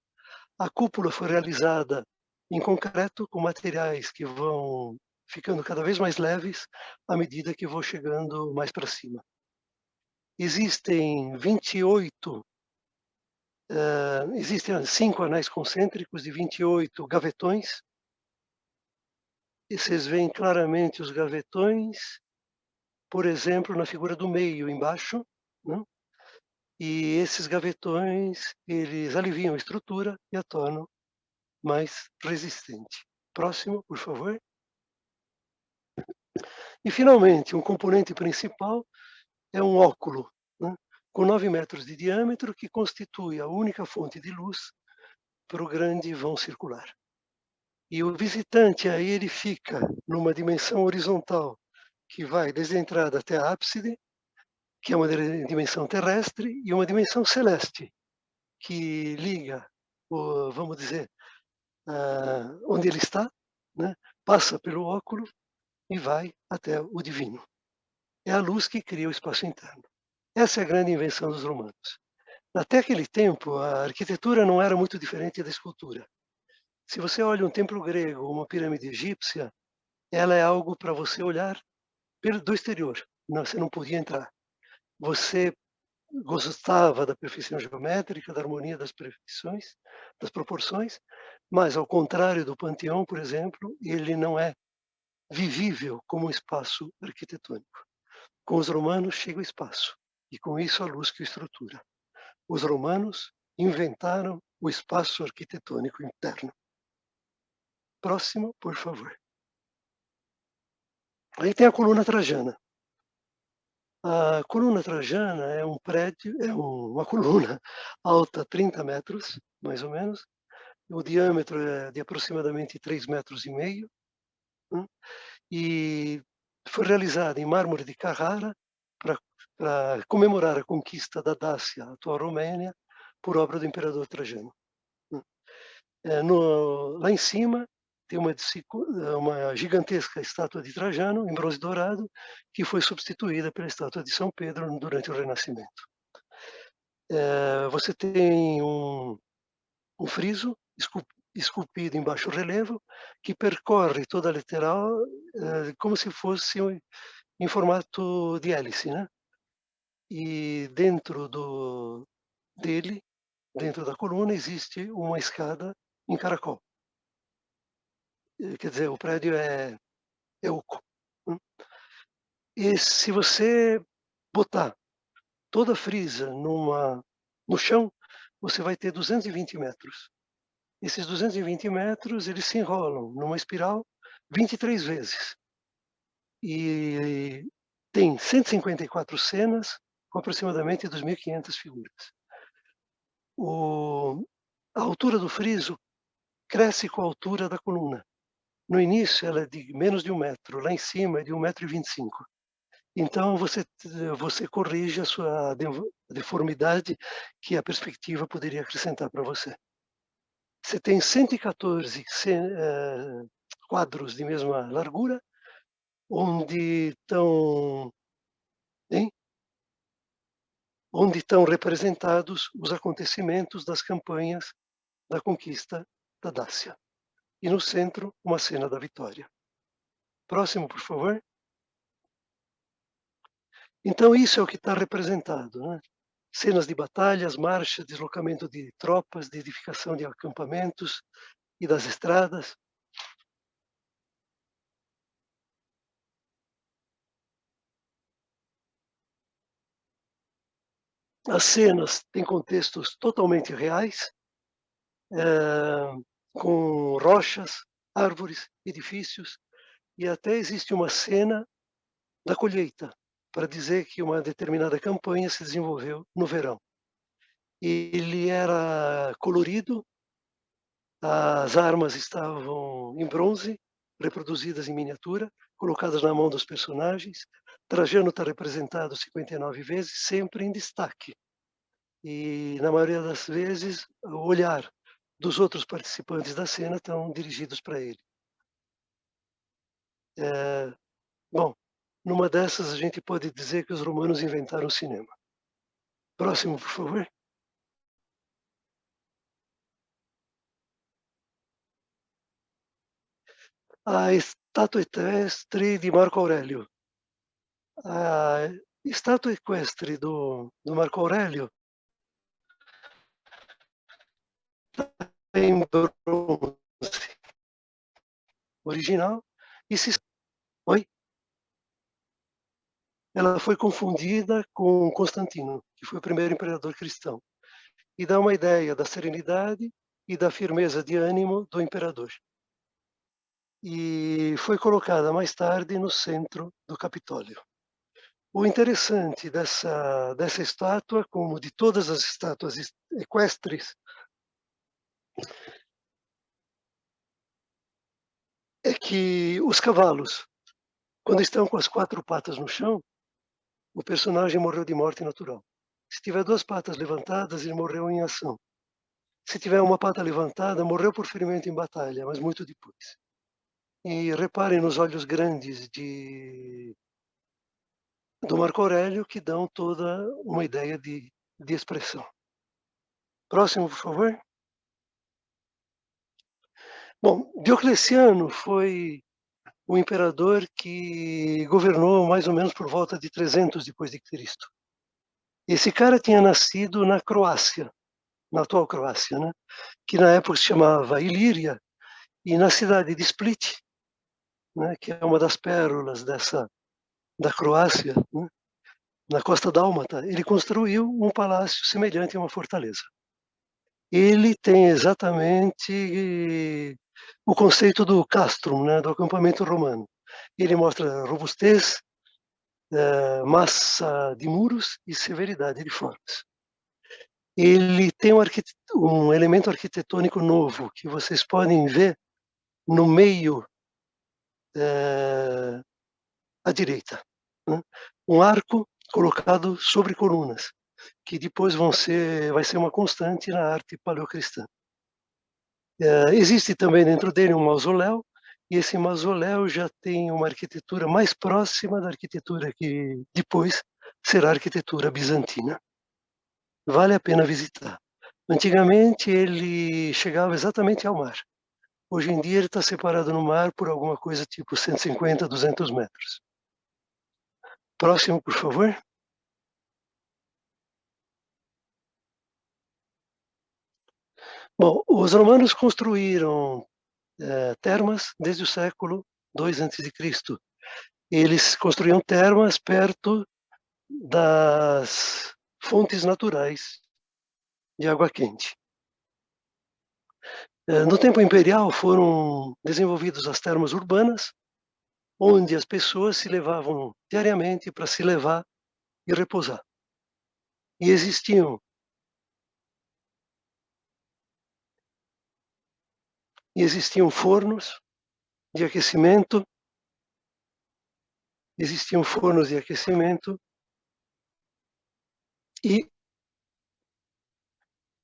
A cúpula foi realizada em concreto com materiais que vão ficando cada vez mais leves à medida que vou chegando mais para cima. Existem 5 anéis concêntricos de 28 gavetões. E vocês veem claramente os gavetões, por exemplo, na figura do meio embaixo, né? E esses gavetões, eles aliviam a estrutura e a tornam mais resistente. Próximo, por favor. E, finalmente, um componente principal é um óculo, né, com 9 metros de diâmetro, que constitui a única fonte de luz para o grande vão circular. E o visitante aí ele fica numa dimensão horizontal, que vai desde a entrada até a ábside, que é uma dimensão terrestre, e uma dimensão celeste, que liga, vamos dizer, onde ele está, né, passa pelo óculo e vai até o divino. É a luz que cria o espaço interno. Essa é a grande invenção dos romanos. Até aquele tempo, a arquitetura não era muito diferente da escultura. Se você olha um templo grego ou uma pirâmide egípcia, ela é algo para você olhar do exterior. Você não podia entrar. Você gostava da perfeição geométrica, da harmonia das proporções, mas ao contrário do panteão, por exemplo, ele não é vivível como um espaço arquitetônico. Com os romanos chega o espaço, e com isso a luz que o estrutura. Os romanos inventaram o espaço arquitetônico interno. Próximo, por favor. Aí tem a coluna trajana. A coluna trajana é um prédio, é uma coluna alta 30 metros, mais ou menos. O diâmetro é de aproximadamente 3,5 metros, né? E foi realizada em mármore de Carrara para comemorar a conquista da Dácia, a atual Romênia, por obra do imperador Trajano. Lá em cima tem uma gigantesca estátua de Trajano, em bronze dourado, que foi substituída pela estátua de São Pedro durante o Renascimento. Você tem um friso esculpido em baixo relevo, que percorre toda a lateral como se fosse em formato de hélice, né? E dentro dentro da coluna, existe uma escada em caracol. Quer dizer, o prédio é oco. Né? E se você botar toda a frisa no chão, você vai ter 220 metros. Esses 220 metros, eles se enrolam numa espiral 23 vezes. E tem 154 cenas com aproximadamente 2.500 figuras. A altura do friso cresce com a altura da coluna. No início ela é de menos de 1 metro, lá em cima é de 1,25 m. Então você corrige a sua deformidade que a perspectiva poderia acrescentar para você. Você tem 114 quadros de mesma largura, onde estão representados os acontecimentos das campanhas da conquista da Dácia. E no centro, uma cena da vitória. Próximo, por favor. Então, isso é o que está representado, né? cenas de batalhas, marchas, deslocamento de tropas, de edificação de acampamentos e das estradas. As cenas têm contextos totalmente reais, com rochas, árvores, edifícios, e até existe uma cena da colheita, para dizer que uma determinada campanha se desenvolveu no verão. Ele era colorido, as armas estavam em bronze, reproduzidas em miniatura, colocadas na mão dos personagens. Trajano está representado 59 vezes, sempre em destaque. E, na maioria das vezes, o olhar dos outros participantes da cena estão dirigidos para ele. Bom, numa dessas a gente pode dizer que os romanos inventaram o cinema. Próximo, por favor. A estátua equestre de Marco Aurélio. A estátua equestre do Marco Aurélio em bronze original e ela foi confundida com Constantino, que foi o primeiro imperador cristão, e dá uma ideia da serenidade e da firmeza de ânimo do imperador. E foi colocada mais tarde no centro do Capitólio. O interessante dessa estátua, como de todas as estátuas equestres, é que os cavalos, quando estão com as 4 patas no chão, o personagem morreu de morte natural. Se tiver 2 patas levantadas, ele morreu em ação. Se tiver uma pata levantada, morreu por ferimento em batalha, mas muito depois. E reparem nos olhos grandes do Marco Aurélio, que dão toda uma ideia de expressão. Próximo, por favor. Bom, Diocleciano foi o imperador que governou mais ou menos por volta de 300 depois de Cristo. Esse cara tinha nascido na Croácia, na atual Croácia, né? Que na época se chamava Ilíria, e na cidade de Split, né, que é uma das pérolas da Croácia, né, na costa dálmata, ele construiu um palácio semelhante a uma fortaleza. Ele tem exatamente o conceito do castrum, né, do acampamento romano. Ele mostra robustez, massa de muros e severidade de formas. Ele tem um elemento arquitetônico novo que vocês podem ver no meio à direita, né? Um arco colocado sobre colunas, que depois vai ser uma constante na arte paleocristã. Existe também dentro dele um mausoléu, e esse mausoléu já tem uma arquitetura mais próxima da arquitetura que depois será a arquitetura bizantina. Vale a pena visitar. Antigamente ele chegava exatamente ao mar. Hoje em dia ele está separado no mar por alguma coisa tipo 150, 200 metros. Próximo, por favor. Bom, os romanos construíram termas desde o século II a.C. Eles construíam termas perto das fontes naturais de água quente. No tempo imperial foram desenvolvidas as termas urbanas, onde as pessoas se levavam diariamente para se levar e repousar. E existiam fornos de aquecimento, e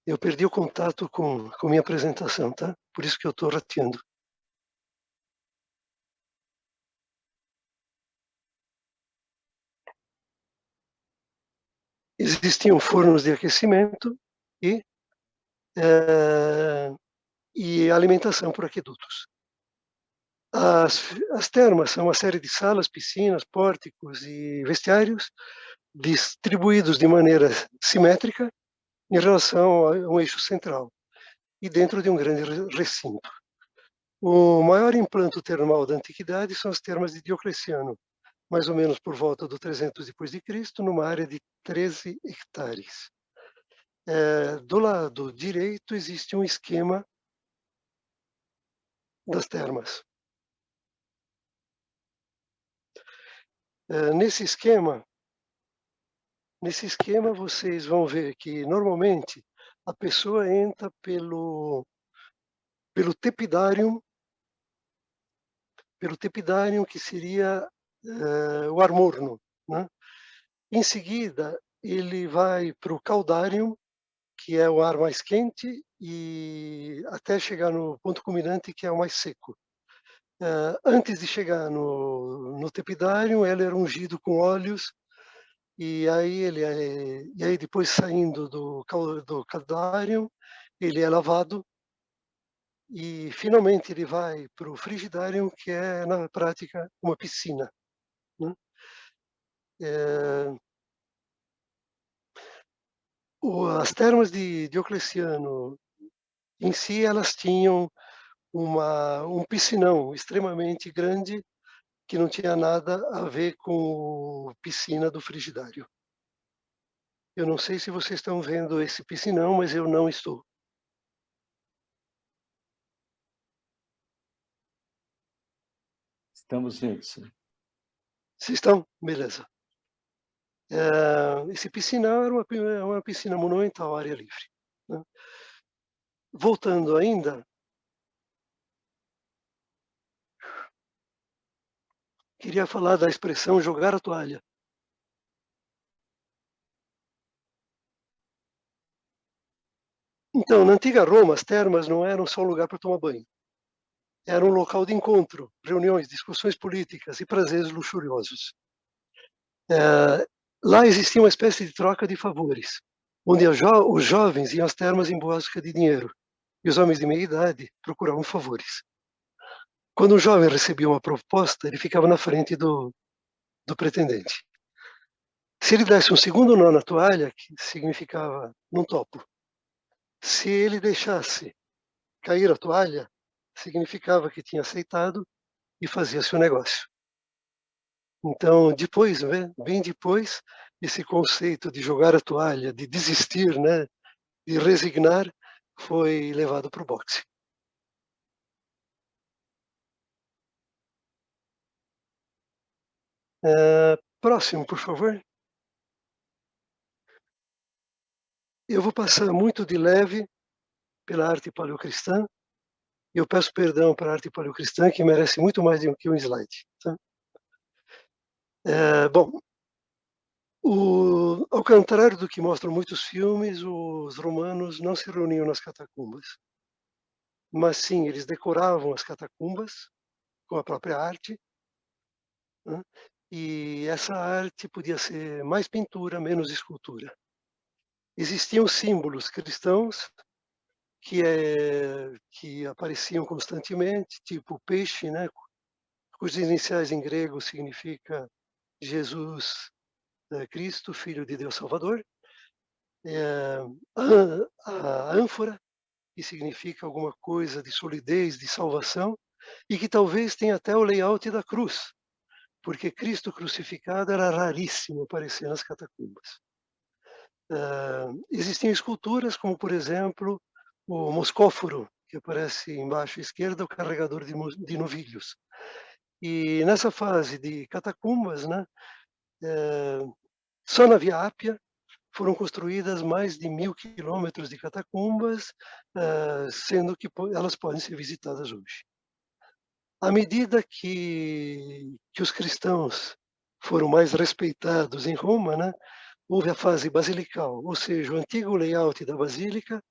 eu perdi o contato com minha apresentação, tá? Por isso que eu estou rateando. Existiam fornos de aquecimento e alimentação por aquedutos. As termas são uma série de salas, piscinas, pórticos e vestiários, distribuídos de maneira simétrica em relação a um eixo central e dentro de um grande recinto. O maior implanto termal da antiguidade são as termas de Diocleciano, mais ou menos por volta do 300 depois de Cristo, numa área de 13 hectares. Do lado direito existe um esquema das termas. Nesse esquema vocês vão ver que normalmente a pessoa entra pelo tepidarium, que seria o ar morno, né? Em seguida, ele vai para o caudarium, que é o ar mais quente, e até chegar no ponto culminante, que é o mais seco. Antes de chegar no tepidarium, ele era ungido com óleos, e aí depois saindo do caudarium, ele é lavado, e finalmente ele vai para o frigidarium, que é na prática uma piscina, né? As termas de Diocleciano em si, elas tinham um piscinão extremamente grande, que não tinha nada a ver com piscina do frigidário. Eu não sei se vocês estão vendo esse piscinão, mas eu não estou. Estamos vendo, sim. Vocês estão? Beleza. Esse piscinão era uma piscina monumental, área livre, né? Voltando ainda, queria falar da expressão jogar a toalha. Então, na antiga Roma, as termas não eram só um lugar para tomar banho. Era um local de encontro, reuniões, discussões políticas e prazeres luxuriosos. Lá existia uma espécie de troca de favores, onde os jovens iam às termas em busca de dinheiro e os homens de meia idade procuravam favores. Quando um jovem recebia uma proposta, ele ficava na frente do pretendente. Se ele desse um segundo nó na toalha, que significava não topo. Se ele deixasse cair a toalha, significava que tinha aceitado e fazia-se o negócio. Então, depois, bem depois, esse conceito de jogar a toalha, de desistir, né, de resignar, foi levado para o boxe. Próximo, por favor. Eu vou passar muito de leve pela arte paleocristã, e eu peço perdão para a arte paleocristã, que merece muito mais do que um slide. Tá? Bom, ao contrário do que mostram muitos filmes, os romanos não se reuniam nas catacumbas. Mas sim, eles decoravam as catacumbas com a própria arte, né? E essa arte podia ser mais pintura, menos escultura. Existiam símbolos cristãos que apareciam constantemente, tipo o peixe, né, cujos iniciais em grego significa Jesus Cristo, Filho de Deus Salvador. A ânfora, que significa alguma coisa de solidez, de salvação, e que talvez tenha até o layout da cruz, porque Cristo crucificado era raríssimo aparecer nas catacumbas. Existiam esculturas como, por exemplo, o moscóforo, que aparece embaixo à esquerda, o carregador de novilhos. E nessa fase de catacumbas, né, só na Via Ápia foram construídas mais de 1000 quilômetros de catacumbas, sendo que elas podem ser visitadas hoje. À medida que os cristãos foram mais respeitados em Roma, né, houve a fase basilical, ou seja, o antigo layout da basílica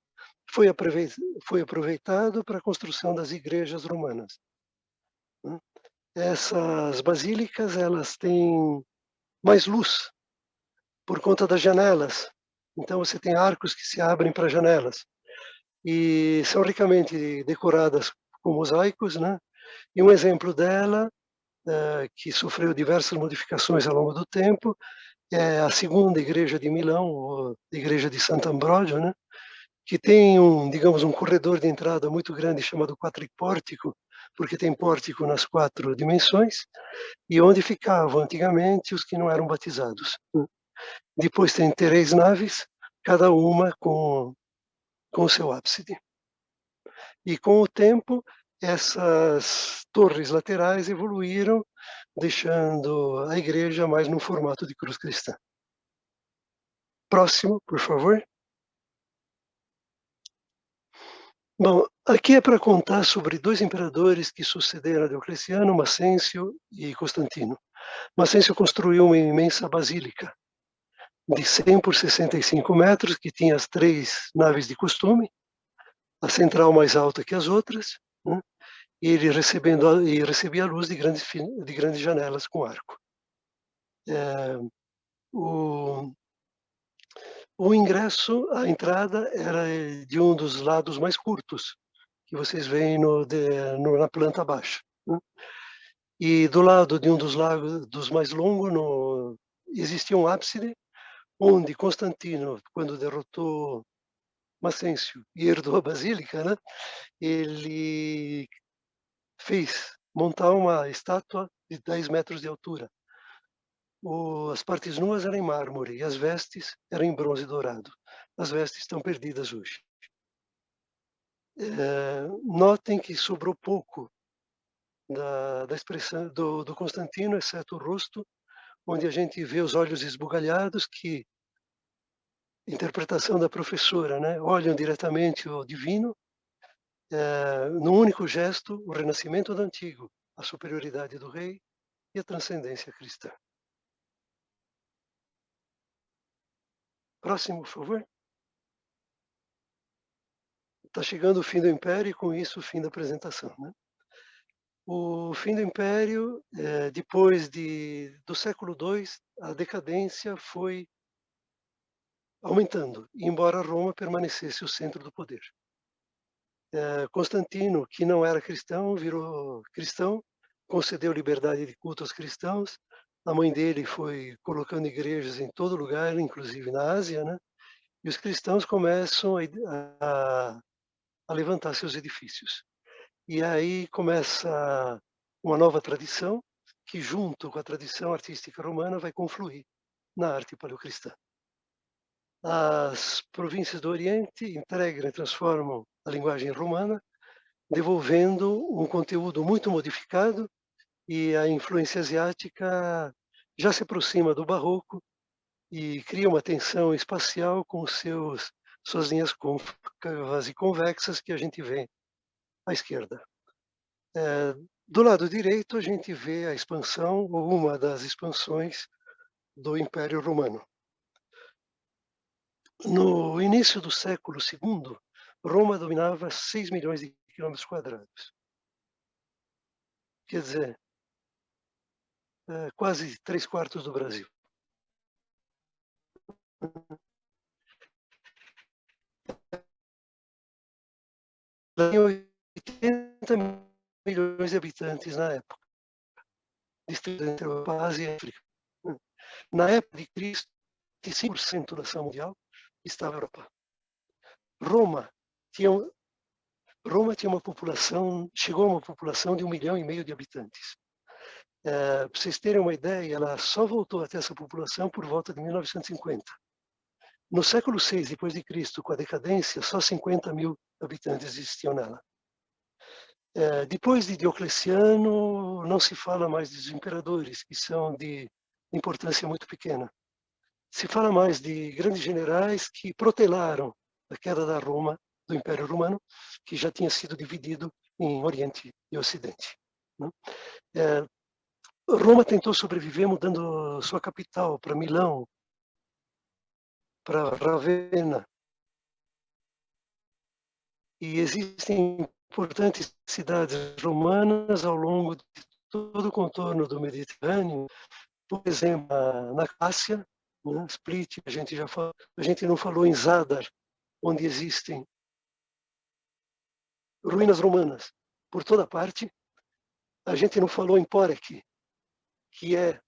foi aproveitado para a construção das igrejas romanas. Essas basílicas, elas têm mais luz por conta das janelas. Então você tem arcos que se abrem para janelas e são ricamente decoradas com mosaicos, né? E um exemplo dela, que sofreu diversas modificações ao longo do tempo, é a segunda igreja de Milão, ou igreja de Sant'Ambrogio, né? Que tem digamos, um corredor de entrada muito grande chamado quadripórtico, porque tem pórtico nas 4 dimensões, e onde ficavam antigamente os que não eram batizados. Depois tem 3 naves, cada uma com o seu ábside. E com o tempo, essas torres laterais evoluíram, deixando a igreja mais no formato de cruz cristã. Próximo, por favor. Bom, aqui é para contar sobre 2 imperadores que sucederam a Diocleciano, Macêncio e Constantino. Macêncio construiu uma imensa basílica de 100 por 65 metros, que tinha as 3 naves de costume, a central mais alta que as outras, né? E ele recebia a luz de grandes janelas com arco. O ingresso, a entrada, era de um dos lados mais curtos, que vocês veem na planta baixa, né? E do lado de um dos lados dos mais longos, existia um ábside, onde Constantino, quando derrotou Macêncio e herdou a basílica, né, ele fez montar uma estátua de 10 metros de altura. As partes nuas eram em mármore e as vestes eram em bronze dourado. As vestes estão perdidas hoje. Notem que sobrou pouco da expressão do Constantino, exceto o rosto, onde a gente vê os olhos esbugalhados, que, interpretação da professora, né, olham diretamente o divino, num único gesto, o renascimento do antigo, a superioridade do rei e a transcendência cristã. Próximo, por favor. Está chegando o fim do Império e, com isso, o fim da apresentação, né? O fim do Império, depois do século II, a decadência foi aumentando, embora Roma permanecesse o centro do poder. Constantino, que não era cristão, virou cristão, concedeu liberdade de culto aos cristãos. A mãe dele foi colocando igrejas em todo lugar, inclusive na Ásia, né? E os cristãos começam a levantar seus edifícios. E aí começa uma nova tradição, que junto com a tradição artística romana vai confluir na arte paleocristã. As províncias do Oriente integram e transformam a linguagem romana, devolvendo um conteúdo muito modificado, e a influência asiática já se aproxima do barroco e cria uma tensão espacial com suas linhas côncavas e convexas que a gente vê à esquerda. Do lado direito, a gente vê a expansão, ou uma das expansões, do Império Romano. No início do século II, Roma dominava 6 milhões de quilômetros quadrados. Quer dizer, quase 3/4 do Brasil. Ela tinha 80 milhões de habitantes na época, distribuídos entre a Ásia e a África. Na época de Cristo, 5% da nação mundial estava na Europa. Roma tinha uma população, chegou a uma população de 1,5 milhão de habitantes. Para vocês terem uma ideia, ela só voltou a ter essa população por volta de 1950. No século VI depois de Cristo, com a decadência, só 50 mil habitantes existiam nela. Depois de Diocleciano, não se fala mais dos imperadores, que são de importância muito pequena. Se fala mais de grandes generais que protelaram a queda da Roma, do Império Romano, que já tinha sido dividido em Oriente e Ocidente, né? Roma tentou sobreviver mudando sua capital para Milão, para Ravenna. E existem importantes cidades romanas ao longo de todo o contorno do Mediterrâneo. Por exemplo, na Cássia, né, Split, a gente não falou em Zadar, onde existem ruínas romanas por toda parte. A gente não falou em Porek, que é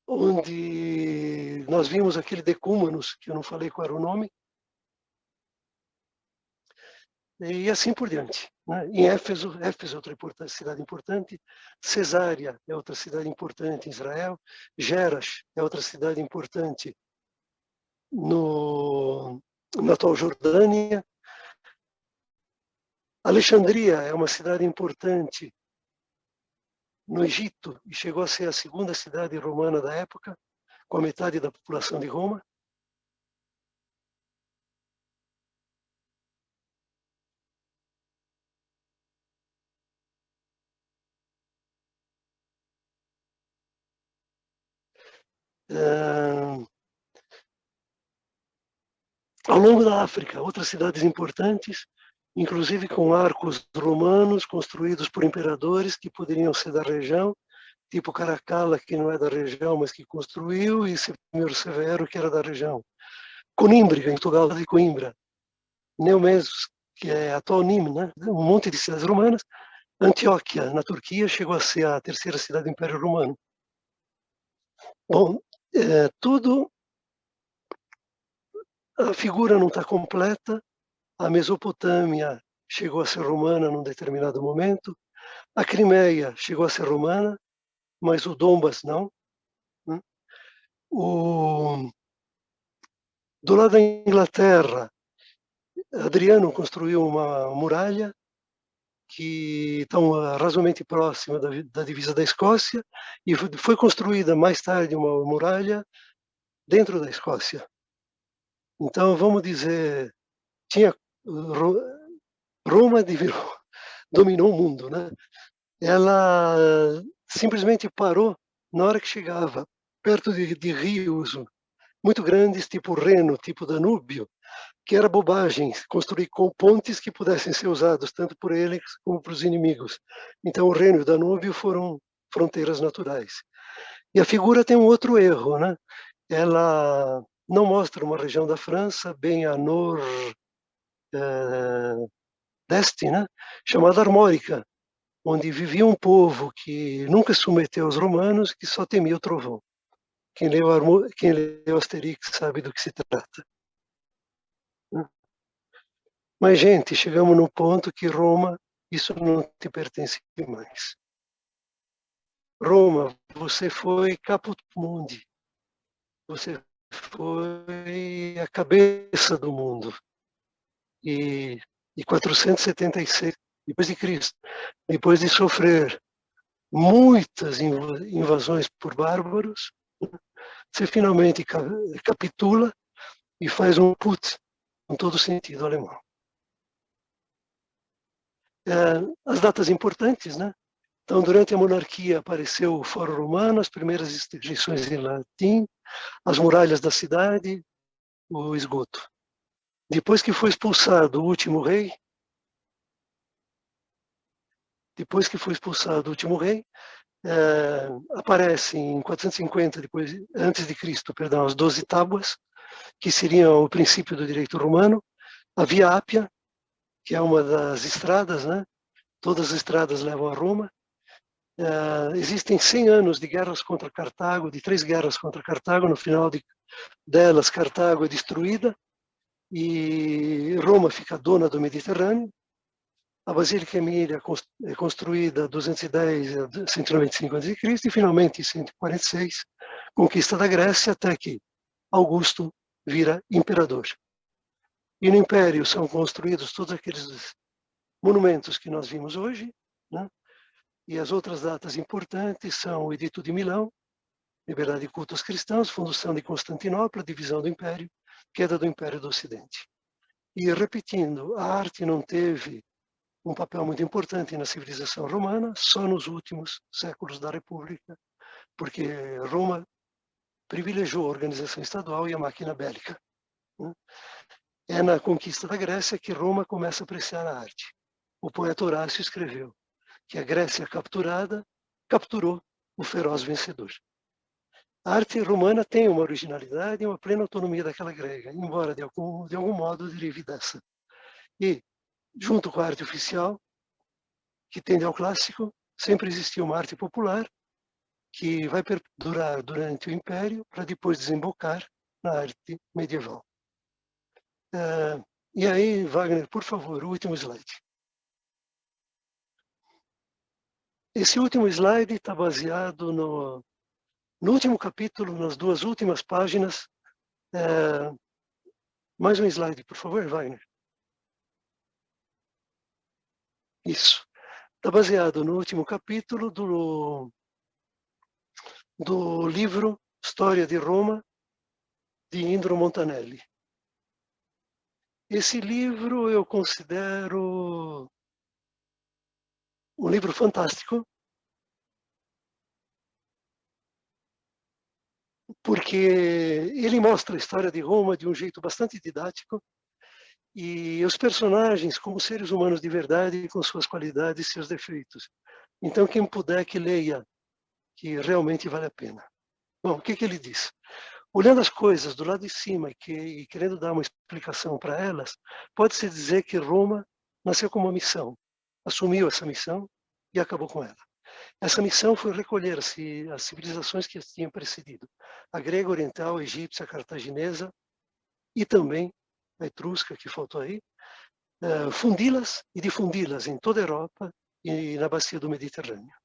onde nós vimos aquele decúmenos, que eu não falei qual era o nome, e assim por diante. Né? Em Éfeso é outra cidade importante, Cesária é outra cidade importante em Israel, Geras é outra cidade importante na atual Jordânia, Alexandria é uma cidade importante no Egito e chegou a ser a segunda cidade romana da época, com a metade da população de Roma. Ao longo da África, outras cidades importantes, inclusive com arcos romanos construídos por imperadores que poderiam ser da região, tipo Caracalla, que não é da região, mas que construiu, e Septimiro Severo, que era da região. Conímbriga, em Portugal, de Coimbra. Neumesos, que é atual Nîmes, né? Um monte de cidades romanas. Antioquia, na Turquia, chegou a ser a terceira cidade do Império Romano. Bom, tudo... A figura não está completa. A Mesopotâmia chegou a ser romana num determinado momento. A Crimeia chegou a ser romana, mas o Donbas não. Né? Do lado da Inglaterra, Adriano construiu uma muralha que está razoavelmente próxima da divisa da Escócia, e foi construída mais tarde uma muralha dentro da Escócia. Então, vamos dizer, Roma dominou o mundo, né? Ela simplesmente parou na hora que chegava perto de rios muito grandes, tipo Reno, tipo Danúbio, que era bobagem construir com pontes que pudessem ser usados tanto por eles como por os inimigos. Então, o Reno e o Danúbio foram fronteiras naturais. E a figura tem um outro erro, né? Ela não mostra uma região da França bem a nordeste, né? Chamada Armórica, onde vivia um povo que nunca se submeteu aos romanos, que só temia o trovão. Quem leu Asterix sabe do que se trata. Mas, gente, chegamos no ponto que Roma, isso não te pertence mais. Roma, você foi caput mundi. Você foi a cabeça do mundo. E 476 depois de Cristo, depois de sofrer muitas invasões por bárbaros, você finalmente capitula e faz um putz, com todo sentido alemão. As datas importantes, né? Então, durante a monarquia apareceu o Fórum Romano, as primeiras inscrições em latim, as muralhas da cidade, o esgoto. Depois que foi expulsado o último rei, aparece em 450 antes de Cristo, perdão, as 12 tábuas, que seriam o princípio do direito romano, a Via Ápia, que é uma das estradas, né? Todas as estradas levam a Roma. Existem 100 anos de guerras contra Cartago, de 3 guerras contra Cartago. No final delas, Cartago é destruída e Roma fica dona do Mediterrâneo. A Basílica Emília é construída 210 a 195 a.C. e finalmente em 146 conquista da Grécia até que Augusto vira imperador. E no Império são construídos todos aqueles monumentos que nós vimos hoje, né? E as outras datas importantes são o Edito de Milão, liberdade de culto aos cristãos, fundação de Constantinopla, divisão do Império, queda do Império do Ocidente. E repetindo, a arte não teve um papel muito importante na civilização romana, só nos últimos séculos da República, porque Roma privilegiou a organização estadual e a máquina bélica. É na conquista da Grécia que Roma começa a apreciar a arte. O poeta Horácio escreveu que a Grécia capturada capturou o feroz vencedor. A arte romana tem uma originalidade e uma plena autonomia daquela grega, embora de algum modo derive dessa. E, junto com a arte oficial, que tende ao clássico, sempre existiu uma arte popular que vai perdurar durante o Império para depois desembocar na arte medieval. E aí, Wagner, por favor, o último slide. Esse último slide está baseado no último capítulo, nas 2 últimas páginas. Mais um slide, por favor, Wagner. Isso. Está baseado no último capítulo do livro História de Roma, de Indro Montanelli. Esse livro eu considero um livro fantástico, porque ele mostra a história de Roma de um jeito bastante didático, e os personagens como seres humanos de verdade, com suas qualidades e seus defeitos. Então, quem puder que leia, que realmente vale a pena. Bom, o que ele diz? Olhando as coisas do lado de cima e querendo dar uma explicação para elas, pode-se dizer que Roma nasceu com uma missão, assumiu essa missão e acabou com ela. Essa missão foi recolher as civilizações que as tinham precedido, a grega oriental, a egípcia, a cartaginesa e também a etrusca, que faltou aí, fundi-las e difundi-las em toda a Europa e na bacia do Mediterrâneo.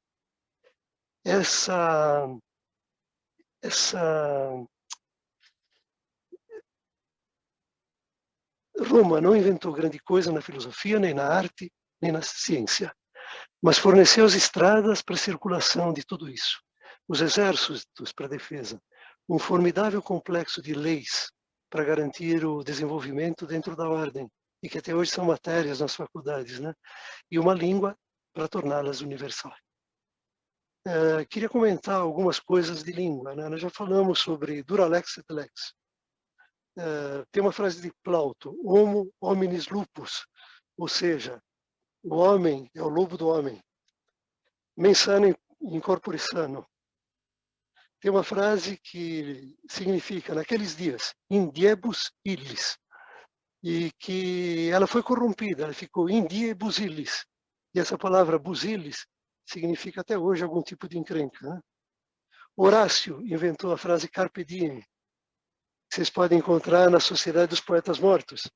Roma não inventou grande coisa na filosofia, nem na arte, nem na ciência, mas forneceu as estradas para a circulação de tudo isso, os exércitos para a defesa, um formidável complexo de leis para garantir o desenvolvimento dentro da ordem, e que até hoje são matérias nas faculdades, né? E uma língua para torná-las universais. Queria comentar algumas coisas de língua, né? Nós já falamos sobre duralex et lex. Tem uma frase de Plauto, homo hominis lupus, ou seja, o homem é o lobo do homem. Mens sana in corpore sano. Tem uma frase que significa, naqueles dias, in diebus illis, e que ela foi corrompida, ela ficou in diebus illis. E essa palavra busilis significa até hoje algum tipo de encrenca, né? Horácio inventou a frase carpe diem, que vocês podem encontrar na Sociedade dos Poetas Mortos.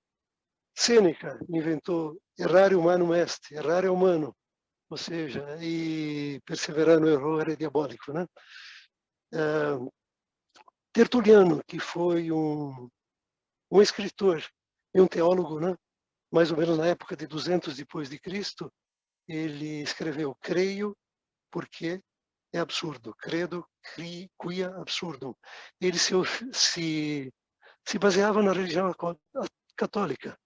Sêneca inventou errare humanum est, errar é humano, ou seja, e perseverar no erro é diabólico, né? Tertuliano, que foi um escritor e um teólogo, né? Mais ou menos na época de 200 depois de Cristo, ele escreveu creio porque é absurdo, credo quia absurdum. Ele se baseava na religião católica.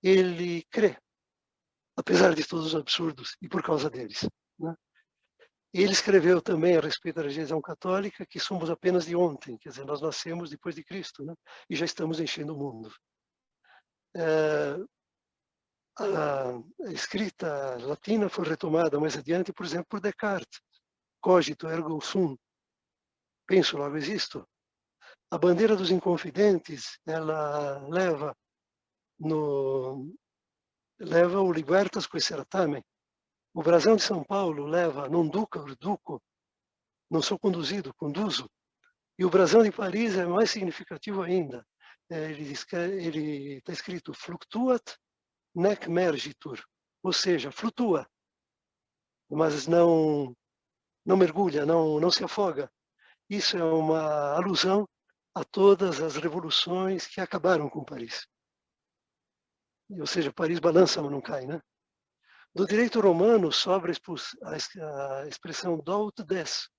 Ele crê, apesar de todos os absurdos e por causa deles, né? Ele escreveu também a respeito da religião católica que somos apenas de ontem, quer dizer, nós nascemos depois de Cristo, né? E já estamos enchendo o mundo. A escrita latina foi retomada mais adiante, por exemplo, por Descartes. Cogito ergo sum, penso logo existo. A bandeira dos inconfidentes, ela leva o libertas quae seratamen. O brasão de São Paulo leva non duca duco, não sou conduzido, conduzo. E o brasão de Paris é mais significativo ainda. Ele está escrito fluctuat nec mergitur, ou seja, flutua, mas não mergulha, não se afoga. Isso é uma alusão a todas as revoluções que acabaram com Paris. Ou seja, Paris balança, mas não cai, né? Do direito romano sobra a expressão do des,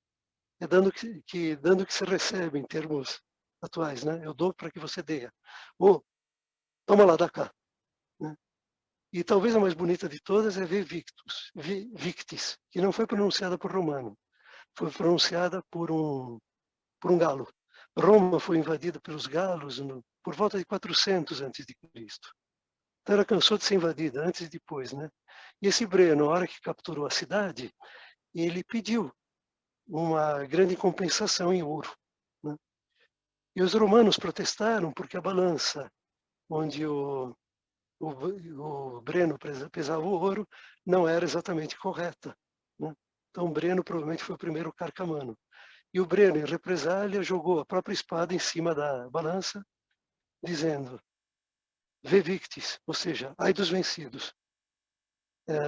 é dando que se recebe em termos atuais, né? Eu dou para que você dê. Ou, toma lá, dá cá. Né? E talvez a mais bonita de todas é victis, que não foi pronunciada por romano, foi pronunciada por um galo. Roma foi invadida pelos galos por volta de 400 a.C. Então ela cansou de ser invadida antes e depois, né? E esse Breno, na hora que capturou a cidade, ele pediu uma grande compensação em ouro, né? E os romanos protestaram porque a balança onde o Breno pesava o ouro não era exatamente correta, né? Então Breno provavelmente foi o primeiro carcamano. E o Breno, em represália, jogou a própria espada em cima da balança, dizendo: "Ve victis", ou seja, ai dos vencidos.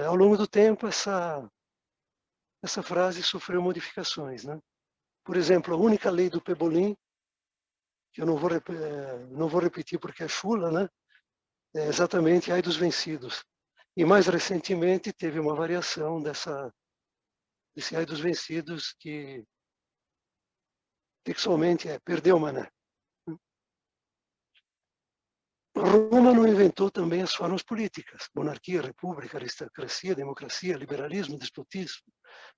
Ao longo do tempo, essa frase sofreu modificações, né? Por exemplo, a única lei do Pebolim, que eu não vou repetir porque é chula, né? É exatamente ai dos vencidos. E mais recentemente teve uma variação desse ai dos vencidos, que textualmente é perdeu, mané. Roma não inventou também as formas políticas. Monarquia, república, aristocracia, democracia, liberalismo, despotismo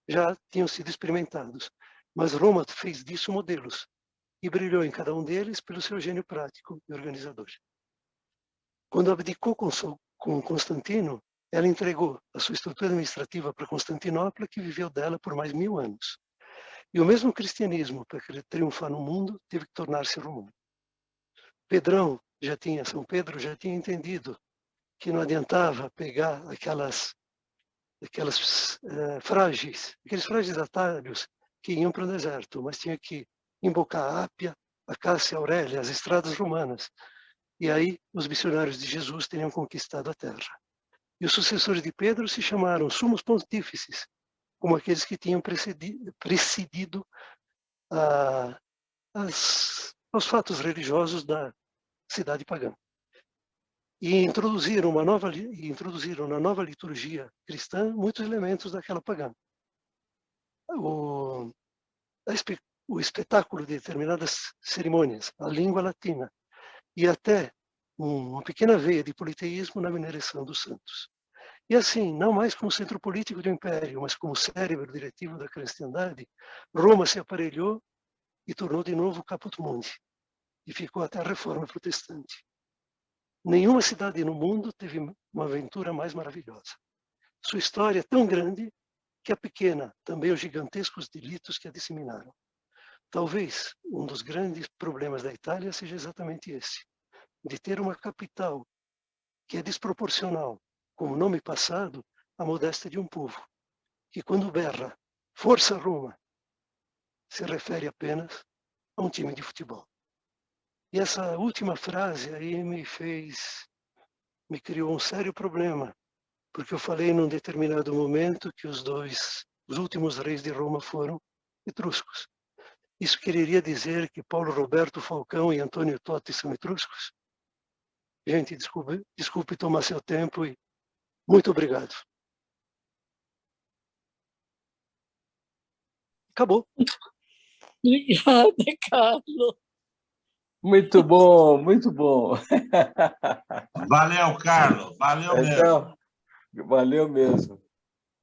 já tinham sido experimentados. Mas Roma fez disso modelos e brilhou em cada um deles pelo seu gênio prático e organizador. Quando abdicou com Constantino, ela entregou a sua estrutura administrativa para Constantinopla, que viveu dela por mais 1000 anos. E o mesmo cristianismo, para triunfar no mundo, teve que tornar-se romano. São Pedro já tinha entendido que não adiantava pegar aqueles frágeis atalhos que iam para o deserto, mas tinha que embocar a Ápia, a Cássia Aurélia, as estradas romanas. E aí os missionários de Jesus teriam conquistado a terra. E os sucessores de Pedro se chamaram sumos pontífices, como aqueles que tinham precedido aos fatos religiosos da cidade pagã. E introduziram na nova liturgia cristã muitos elementos daquela pagã. O espetáculo de determinadas cerimônias, a língua latina, e até uma pequena veia de politeísmo na veneração dos santos. E assim, não mais como centro político do império, mas como cérebro diretivo da cristandade, Roma se aparelhou e tornou de novo Caput Mundi, e ficou até a Reforma Protestante. Nenhuma cidade no mundo teve uma aventura mais maravilhosa. Sua história é tão grande que é pequena também os gigantescos delitos que a disseminaram. Talvez um dos grandes problemas da Itália seja exatamente esse, de ter uma capital que é desproporcional, como nome passado, à modéstia de um povo, que quando berra "Força Roma", se refere apenas a um time de futebol. E essa última frase aí me criou um sério problema, porque eu falei num determinado momento que os últimos reis de Roma foram etruscos. Isso quereria dizer que Paulo Roberto Falcão e Antônio Totti são etruscos? Gente, desculpe tomar seu tempo e muito obrigado. Acabou. Obrigada, Carlos. Muito bom, muito bom. Valeu, Carlos. Valeu mesmo. Então, valeu mesmo.